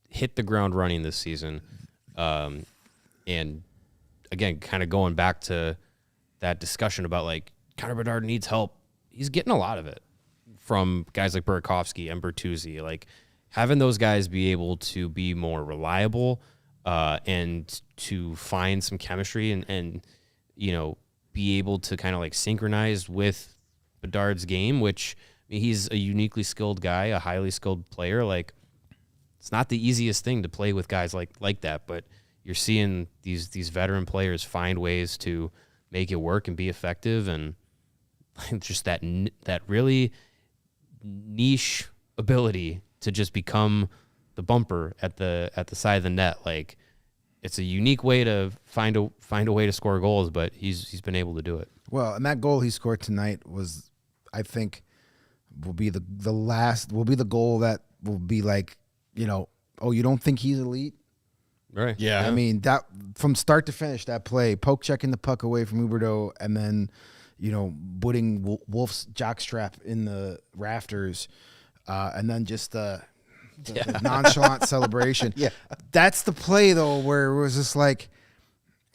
hit the ground running this season. And, again, kind of going back to that discussion about, like, Connor Bedard needs help. He's getting a lot of it from guys like Burakovsky and Bertuzzi. Like, having those guys be able to be more reliable and to find some chemistry and be able to kind of like synchronize with Bedard's game, which I mean, he's a uniquely skilled guy, a highly skilled player. Like, it's not the easiest thing to play with guys like that, but you're seeing these veteran players find ways to make it work and be effective, and just that really niche ability to just become the bumper at the side of the net. Like, it's a unique way to find a way to score goals, but he's been able to do it. Well, and that goal he scored tonight was, I think, will be the goal that will be like, oh, you don't think he's elite? Right. Yeah. I mean, that from start to finish, that play, poke checking the puck away from Huberdeau, and then, putting Wolf's jockstrap in the rafters, and then just the nonchalant celebration. Yeah. That's the play, though, where it was just like,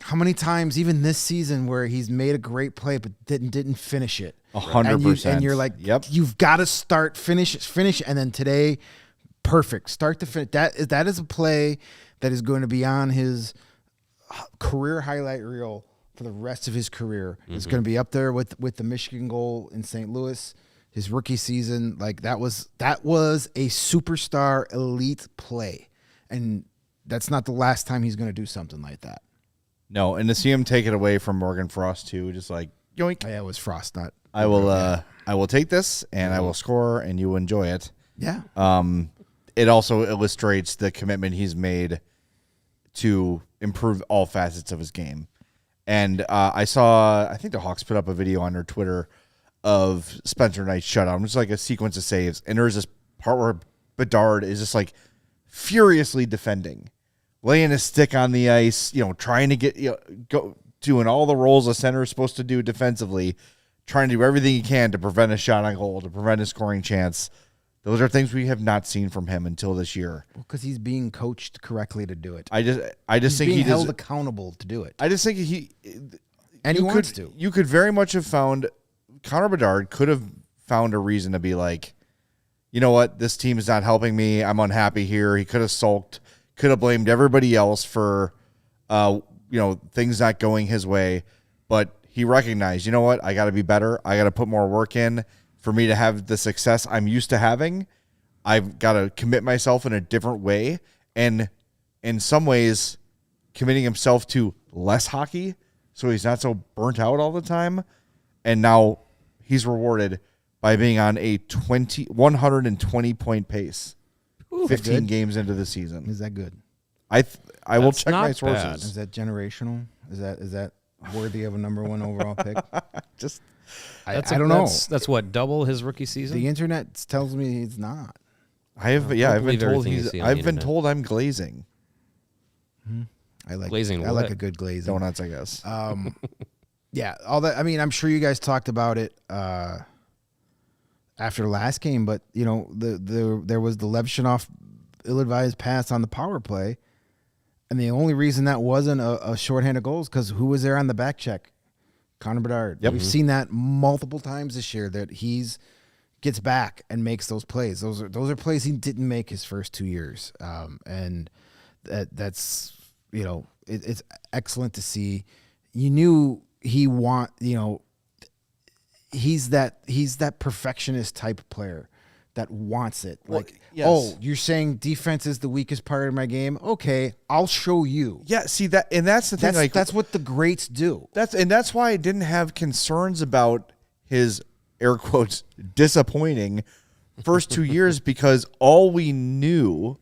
how many times, even this season, where he's made a great play but didn't finish it. 100%. And you're like, yep, you've got to start, finish, and then today, perfect. Start to finish. That is a play that is going to be on his career highlight reel for the rest of his career. Mm-hmm. It's going to be up there with the Michigan goal in St. Louis, his rookie season. Like, that was a superstar elite play, and that's not the last time he's going to do something like that. No, and to see him take it away from Morgan Frost too, just like yoink. Yeah, it was Frost, not. I will take this and I will score, and you enjoy it. Yeah. It also illustrates the commitment he's made to improve all facets of his game. And I think the Hawks put up a video on their Twitter of Spencer Knight's shutout. It's like a sequence of saves, and there's this part where Bedard is just like furiously defending, laying his stick on the ice, trying to get doing all the roles a center is supposed to do defensively, trying to do everything he can to prevent a shot on goal, to prevent a scoring chance. Those are things we have not seen from him until this year. Well, because he's being coached correctly to do it. I just he's think being he held accountable to do it. I just think he wants to. You could very much have found Connor Bedard could have found a reason to be like, you know what, this team is not helping me. I'm unhappy here. He could have sulked, could have blamed everybody else for, things not going his way. But he recognized, you know what, I got to be better. I got to put more work in for me to have the success I'm used to having. I've got to commit myself in a different way. And in some ways, committing himself to less hockey so he's not so burnt out all the time. And now he's rewarded by being on a 120-point pace, 15 games into the season. Is that good? I will That's check my not sources. bad. Is that generational? Is that worthy of a number 1 overall pick? Just I don't know. That's what, double his rookie season? The internet tells me he's not. I've been believe told everything you see on the I've been internet. told I'm glazing I like Glazing I like what? a good glazing. donuts, I guess. Yeah, all that. I mean, I'm sure you guys talked about it after the last game, but you know, there was the Levshunov ill-advised pass on the power play, and the only reason that wasn't a shorthanded goal is because who was there on the back check? Connor Bedard. Yep. We've seen that multiple times this year that he's gets back and makes those plays. Those are plays he didn't make his first 2 years, and that's you know it's excellent to see. You knew he's that perfectionist type player that wants it. Well, Like, yes. oh, you're saying defense is the weakest part of my game? Okay, I'll show you. Yeah, see that, and that's the thing. That's what the greats do. That's why I didn't have concerns about his air quotes disappointing first 2 years, because all we knew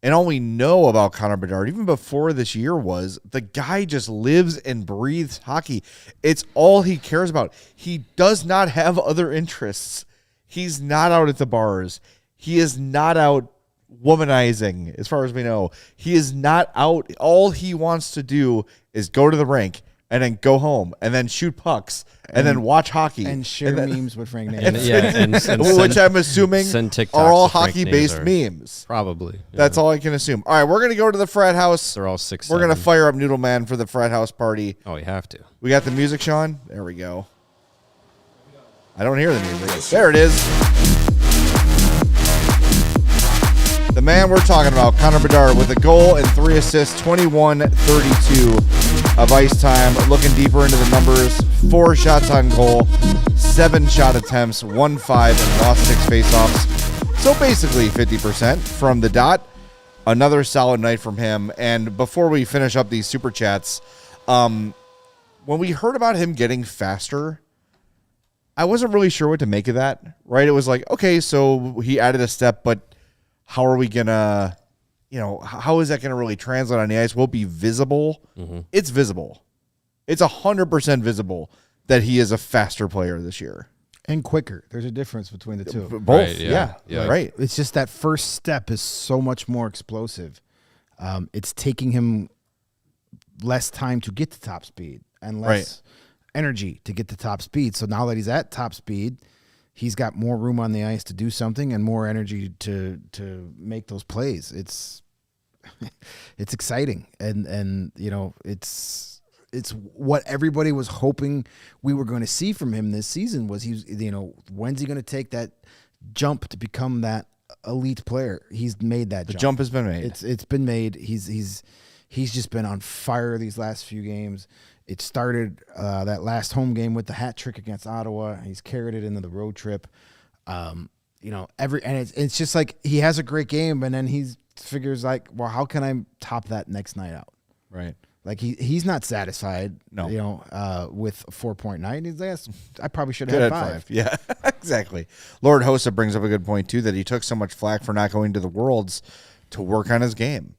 and all we know about Connor Bedard, even before this year, was the guy just lives and breathes hockey. It's all he cares about. He does not have other interests. He's not out at the bars. He is not out womanizing, as far as we know. He is not out. All he wants to do is go to the rink and then go home and then shoot pucks and then watch hockey And share memes with Frank And, Nazar. and which I'm assuming send TikToks are all to Frank hockey-based Nazar. memes. Probably. Yeah. That's all I can assume. All right, we're going to go to the frat house. They're all 6'7". We're going to fire up Noodle Man for the frat house party. Oh, you have to. We got the music, Sean? There we go. I don't hear the music. There it is. The man we're talking about, Connor Bedard, with a goal and 3 assists, 21-32 of ice time. Looking deeper into the numbers, 4 shots on goal, 7 shot attempts, 1-5, and lost 6 faceoffs. So basically 50% from the dot. Another solid night from him. And before we finish up these super chats, when we heard about him getting faster, I wasn't really sure what to make of that, right? It was like, okay, so he added a step, but how are we going to, how is that going to really translate on the ice? Will it be visible? Mm-hmm. It's visible. It's 100% visible that he is a faster player this year. And quicker. There's a difference between the two. Both, Right, yeah. Right. It's just that first step is so much more explosive. It's taking him less time to get to top speed and less energy to get to top speed. So now that he's at top speed, he's got more room on the ice to do something and more energy to make those plays. It's exciting, and it's what everybody was hoping we were going to see from him this season. Was when's he going to take that jump to become that elite player? He's made that The jump has been made. It's been made. He's just been on fire these last few games. It started that last home game with the hat trick against Ottawa. He's carried it into the road trip. It's just like he has a great game, and then he figures like, well, how can I top that next night out? Right. Like he's not satisfied. No. With 4.9. He's like, I probably should have had 5. Yeah, exactly. Lord Hossa brings up a good point too, that he took so much flack for not going to the Worlds to work on his game.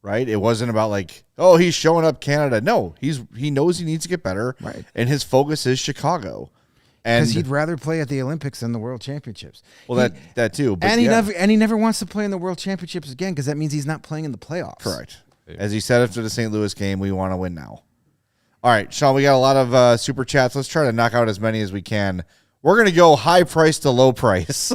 Right? It wasn't about like, oh, he's showing up Canada. No, he knows he needs to get better. Right. And his focus is Chicago. Because And he'd rather play at the Olympics than the World Championships. well, that too. But And he yeah. never wants to play in the World Championships again, because that means he's not playing in the playoffs. Correct. As he said after the St. Louis game, we want to win now. All right, Sean, we got a lot of super chats. Let's try to knock out as many as we can. We're going to go high price to low price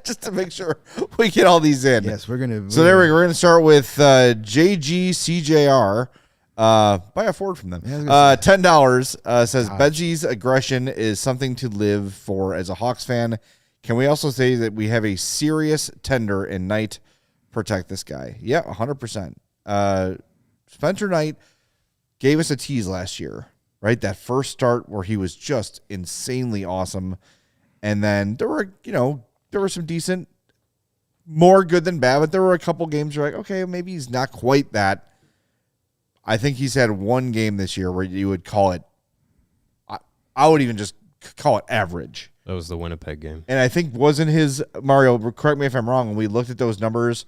just to make sure we get all these in. Yes, we're gonna. So there we go. We're going to start with JGCJR. Buy a Ford from them. $10 says Bedgie's aggression is something to live for as a Hawks fan. Can we also say that we have a serious tender in Knight? Protect this guy. Yeah, 100%. Spencer Knight gave us a tease last year, right? That first start where he was just insanely awesome. And then there were some decent, more good than bad, but there were a couple games where like, okay, maybe he's not quite that. I think he's had one game this year where you would call it, I would even just call it average. That was the Winnipeg game. And I think wasn't his, Mario, correct me if I'm wrong, when we looked at those numbers,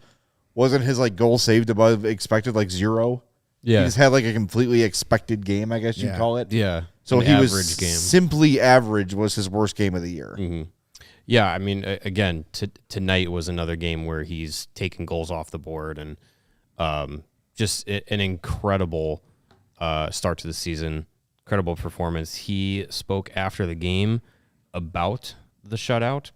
wasn't his like goal saved above expected like 0? Yeah. He just had like a completely expected game, I guess you'd call it. Yeah. So An he was average game. simply average was his worst game of the year. Mm-hmm. Yeah, I mean, again, tonight was another game where he's taking goals off the board and just an incredible start to the season, incredible performance. He spoke after the game about the shutout,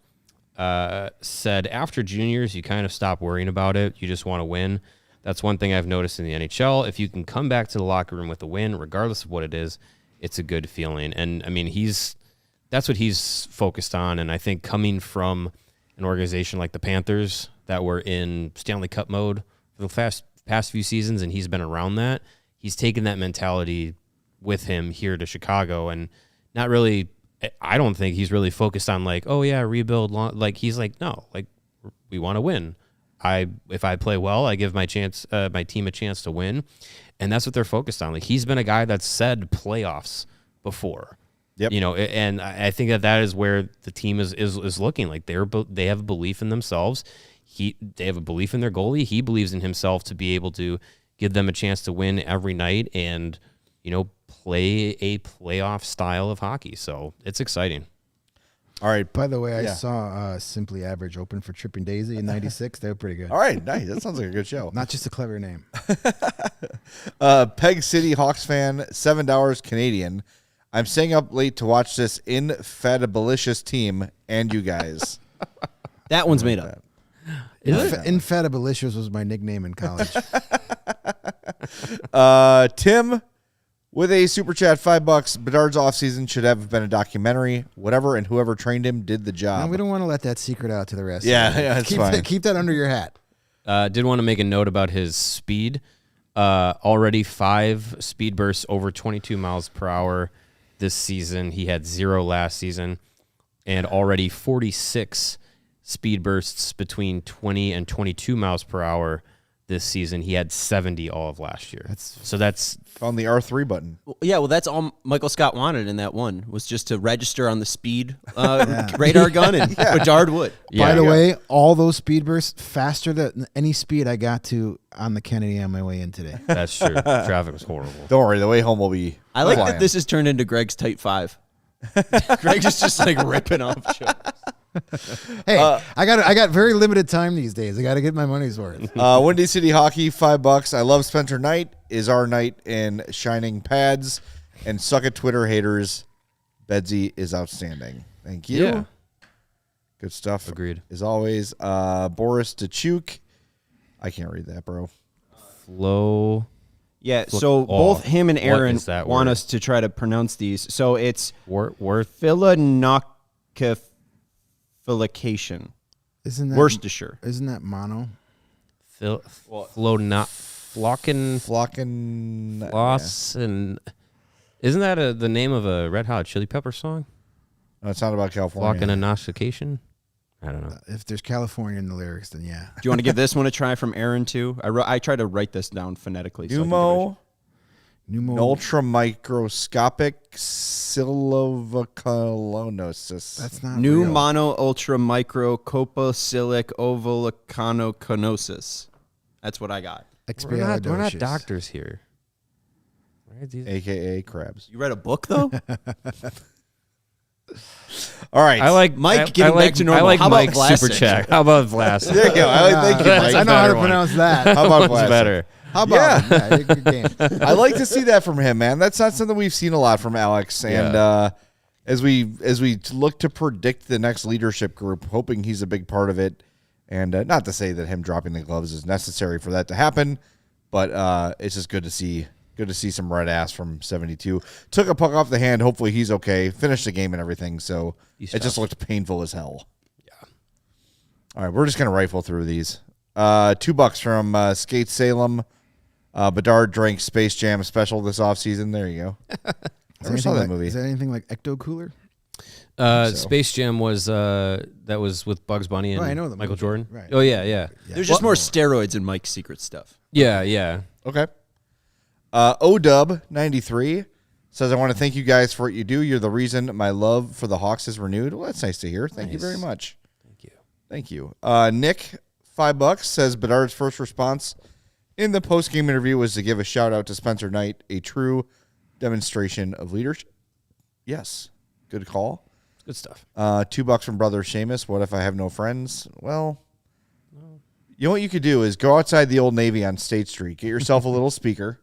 said after juniors, you kind of stop worrying about it. You just want to win. That's one thing I've noticed in the NHL. If you can come back to the locker room with a win, regardless of what it is, it's a good feeling. And, I mean, that's what he's focused on. And I think coming from an organization like the Panthers that were in Stanley Cup mode for the past few seasons, and he's been around that, he's taken that mentality with him here to Chicago and not really, I don't think he's really focused on like, oh yeah, rebuild. Like he's like, no, like we want to win. If I play well, I give my team a chance to win. And that's what they're focused on. Like he's been a guy that's said playoffs before. Yep. You know, and I think that is where the team is looking. Like they have a belief in themselves. They have a belief in their goalie. He believes in himself to be able to give them a chance to win every night and, you know, play a playoff style of hockey. So it's exciting. All right. By the way, I saw Simply Average open for Tripping Daisy in '96. They were pretty good. All right, nice. That sounds like a good show. Not just a clever name. Peg City Hawks fan, $7 Canadian. I'm staying up late to watch this infadabilicious team and you guys. That one's made up. Infadabilicious was my nickname in college. Tim with a super chat, $5. Bedard's offseason should have been a documentary. Whatever and whoever trained him did the job. No, we don't want to let that secret out to the rest. Yeah, that's fine. Keep that under your hat. Did want to make a note about his speed. Already 5 speed bursts over 22 miles per hour this season. He had 0 last season, and already 46 speed bursts between 20 and 22 miles per hour this season. He had 70 all of last year. That's on the R3 button. Yeah, well, that's all Michael Scott wanted in that one, was just to register on the speed radar gun, and Bedard would. By the way, all those speed bursts faster than any speed I got to on the Kennedy on my way in today. That's true. Traffic was horrible. Don't worry, the way home will be I like flying. that this has turned into Greg's Tight 5. Greg's just like ripping off jokes. Hey, I got very limited time these days. I got to get my money's worth. Windy City Hockey, $5. I love Spencer Knight. Is our night in shining pads and suck at Twitter haters. Bedsy is outstanding. Thank you. Yeah. Good stuff. Agreed. As always, Boris Dachuk. I can't read that, bro. Flow. Yeah, so both him and Aaron is that want word? us to try to pronounce these. So it's Worth. Philanocafilication. Isn't that Worcestershire. Isn't that mono? Flow not Flocken. Floss and isn't that the name of a Red Hot Chili Pepper song? No, it's not about California. Flockinostication? I don't know. If there's California in the lyrics, then yeah. Do you want to give this one a try from Aaron too? I tried to write this down phonetically. Pneumo Pneumo. ultramicroscopic silvocolonosis. That's not New real. mono ultra micro copocylic ovolcanoconosis. That's what I got. We're not Expialidocious. doctors here. Right? AKA crabs. You read a book though? All right. I like Mike getting back to normal. I like How about Mike's Vlasic? super chat. How about Vlasic? There you go. Thank you, Mike. I know how to better one. pronounce that. How about Much Vlasic? better. How about good game. I like to see that from him, man. That's not something we've seen a lot from Alex. And as we look to predict the next leadership group, hoping he's a big part of it, and not to say that him dropping the gloves is necessary for that to happen, but it's just good to see some red ass from 72. Took a puck off the hand. Hopefully he's okay. Finished the game and everything. So it just looked painful as hell. Yeah. All right, we're just gonna rifle through these. $2 from Skate Salem. Bedard drank Space Jam special this offseason. There you go. Never saw that movie. Is that anything like Ecto Cooler? Space Jam was that was with Bugs Bunny and I know the Michael movie. Jordan. Right. Oh yeah. There's just more steroids in Mike's secret stuff. Yeah. Okay. ODub93 says, I want to thank you guys for what you do. You're the reason my love for the Hawks is renewed. Well, that's nice to hear. Thank you very much. Thank you. Thank you. Nick $5 says Bedard's first response in the post-game interview was to give a shout-out to Spencer Knight, a true demonstration of leadership. Yes, good call. Good stuff. $2 from brother Seamus. What if I have no friends? Well, you know what you could do is go outside the Old Navy on State Street, get yourself a little speaker,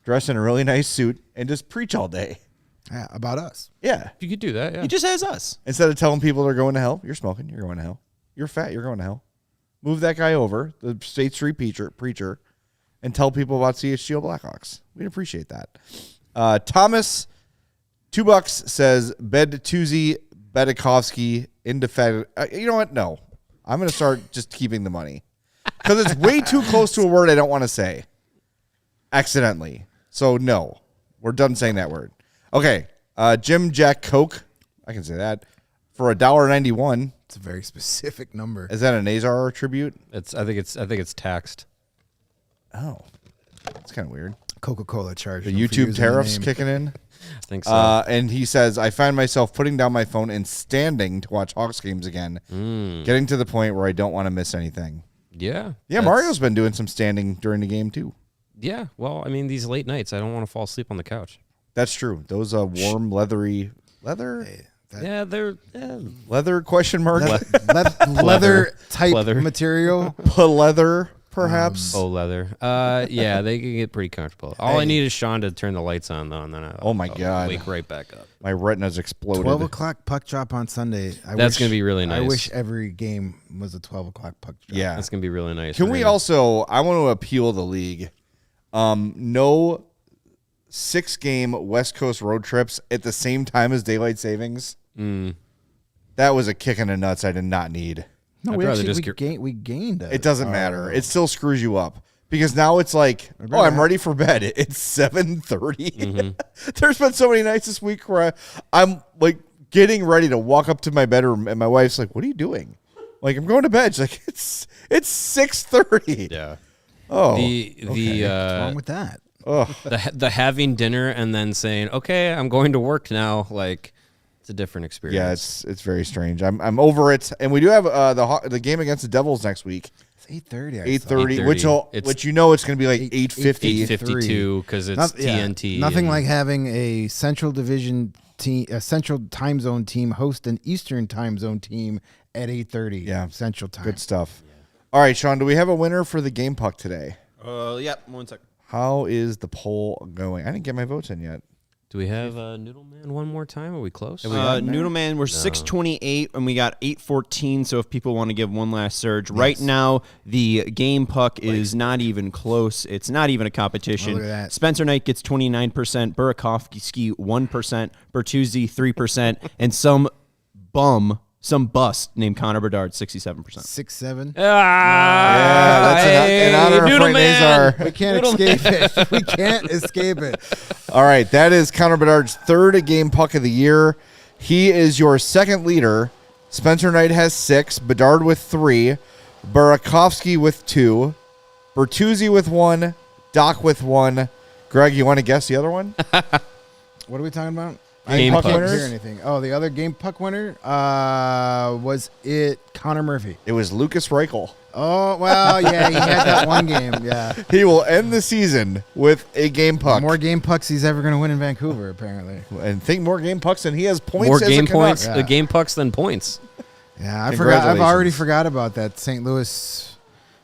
dress in a really nice suit, and just preach all day. Yeah, about us. Yeah. You could do that, yeah. He just has us. Instead of telling people they're going to hell, you're smoking, you're going to hell. You're fat, you're going to hell. Move that guy over, the State Street preacher, and tell people about CHGO Blackhawks. We'd appreciate that. Thomas, $2 says Bedtuzi, Bedikovsky, indefatigable. You know what? No. I'm going to start just keeping the money. Because it's way too close to a word I don't want to say. Accidentally. So, no. We're done saying that word. Okay. Jim Jack Coke. I can say that. For $1.91. It's a very specific number. Is that a Nazar tribute? I think it's taxed. Oh. That's kind of weird. Coca-Cola charge. The YouTube tariffs kicking in. I think so. And he says, I find myself putting down my phone and standing to watch Hawks games again. Getting to the point where I don't want to miss anything. Yeah. Yeah, Mario's been doing some standing during the game, too. Yeah. Well, I mean, these late nights, I don't want to fall asleep on the couch. That's true. Those warm, leathery... Leather? Yeah, they're... Leather, question mark? Leather type Leather. material. Leather, perhaps? leather. Yeah, they can get pretty comfortable. All I need is Sean to turn the lights on, though, and then I'll God. wake right back up. My retina's exploded. 12 o'clock puck drop on Sunday. That's going to be really nice. I wish every game was a 12 o'clock puck drop. Yeah. That's going to be really nice. Can we also... I want to appeal the league. No 6-game West Coast road trips at the same time as daylight savings. That was a kick in the nuts I did not need. No, I'd we rather actually just we gained it. It doesn't matter. It still screws you up. Because now it's like, I'm ready for bed. It's 7:30. There's been so many nights this week where I'm like getting ready to walk up to my bedroom, and my wife's like, "What are you doing?" Like, I'm going to bed. She's like, "It's 6:30." Yeah. Oh, What's wrong with that? The having dinner and then saying, "Okay, I'm going to work now." Like, it's a different experience. yeah, it's very strange. I'm over it, and we do have the game against the Devils next week. It's 8:30. 8:30, which you know it's going to be like 8:50. 8:52 because it's TNT. Nothing like having a Central Division team, a Central Time Zone team host an Eastern Time Zone team at 8:30. Yeah, Central Time. Good stuff. Yeah. All right, Sean, do we have a winner for the game puck today? Yep. 1 second. How is the poll going? I didn't get my votes in yet. Do we have Noodleman one more time? Are we close? Noodleman, we're 628, and we got 814. So if people want to give one last surge, right now the game puck is not even close. It's not even a competition. Oh, look at that. Spencer Knight gets 29%, Burakovsky 1%, Bertuzzi 3%, and some bust named Connor Bedard 67%. 6-7. That's an honor of Frank Nazar. We can't escape it. We can't escape it. All right, that is Connor Bedard's third game puck of the year. He is your second leader. Spencer Knight has 6, Bedard with 3, Burakovsky with 2, Bertuzzi with 1, Doc with 1. Greg, you want to guess the other one? What are we talking about? Game I can't pucks. hear anything. Oh, the other game puck winner was it Connor Murphy? It was Lucas Reichel. Oh, well, yeah, he had that one game. Yeah. He will end the season with a game puck. More game pucks he's ever going to win in Vancouver, apparently. And think more game pucks than he has points. More as game a Canuck. points, game pucks than points. Yeah, I forgot. I've already Congratulations. forgot about that St. Louis,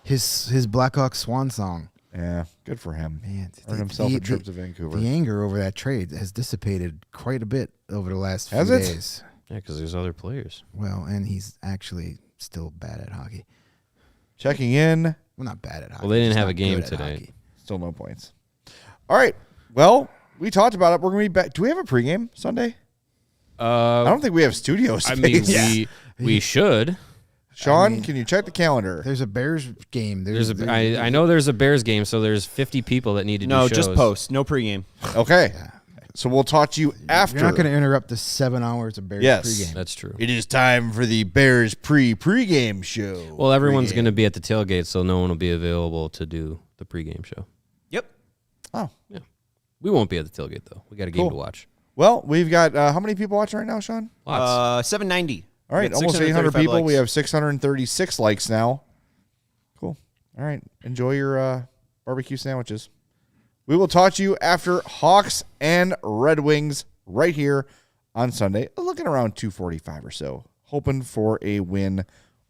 his Blackhawks swan song. Yeah, good for him. Man, Earned himself a trip to Vancouver. The anger over that trade has dissipated quite a bit over the last few Has it? days. Yeah, because there's other players. Well, and he's actually still bad at hockey. Checking in. Well, not bad at hockey. Well, they didn't just have not a game good at today. hockey. Still no points. All right. Well, we talked about it. We're going to be back. Do we have a pregame Sunday? I don't think we have studio space. I mean, we should. Sean, can you check the calendar? There's a Bears game. I know there's a Bears game, so there's 50 people that need to do shows. No, just post. No pregame. Okay. So we'll talk to you after. You're not going to interrupt the 7 hours of Bears pregame. That's true. It is time for the Bears pregame show. Well, everyone's going to be at the tailgate, so no one will be available to do the pregame show. Yep. Oh. Yeah. We won't be at the tailgate, though. We got a game to watch. Well, we've got how many people watching right now, Sean? Lots. 790. All right, We got almost 800 635 people. likes. We have 636 likes now. Cool. All right. Enjoy your barbecue sandwiches. We will talk to you after Hawks and Red Wings right here on Sunday. Looking around 2:45 or so. Hoping for a win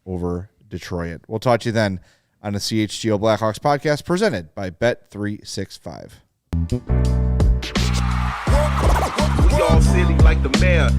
over Detroit. We'll talk to you then on the CHGO Blackhawks podcast presented by Bet365. We all silly like the mayor.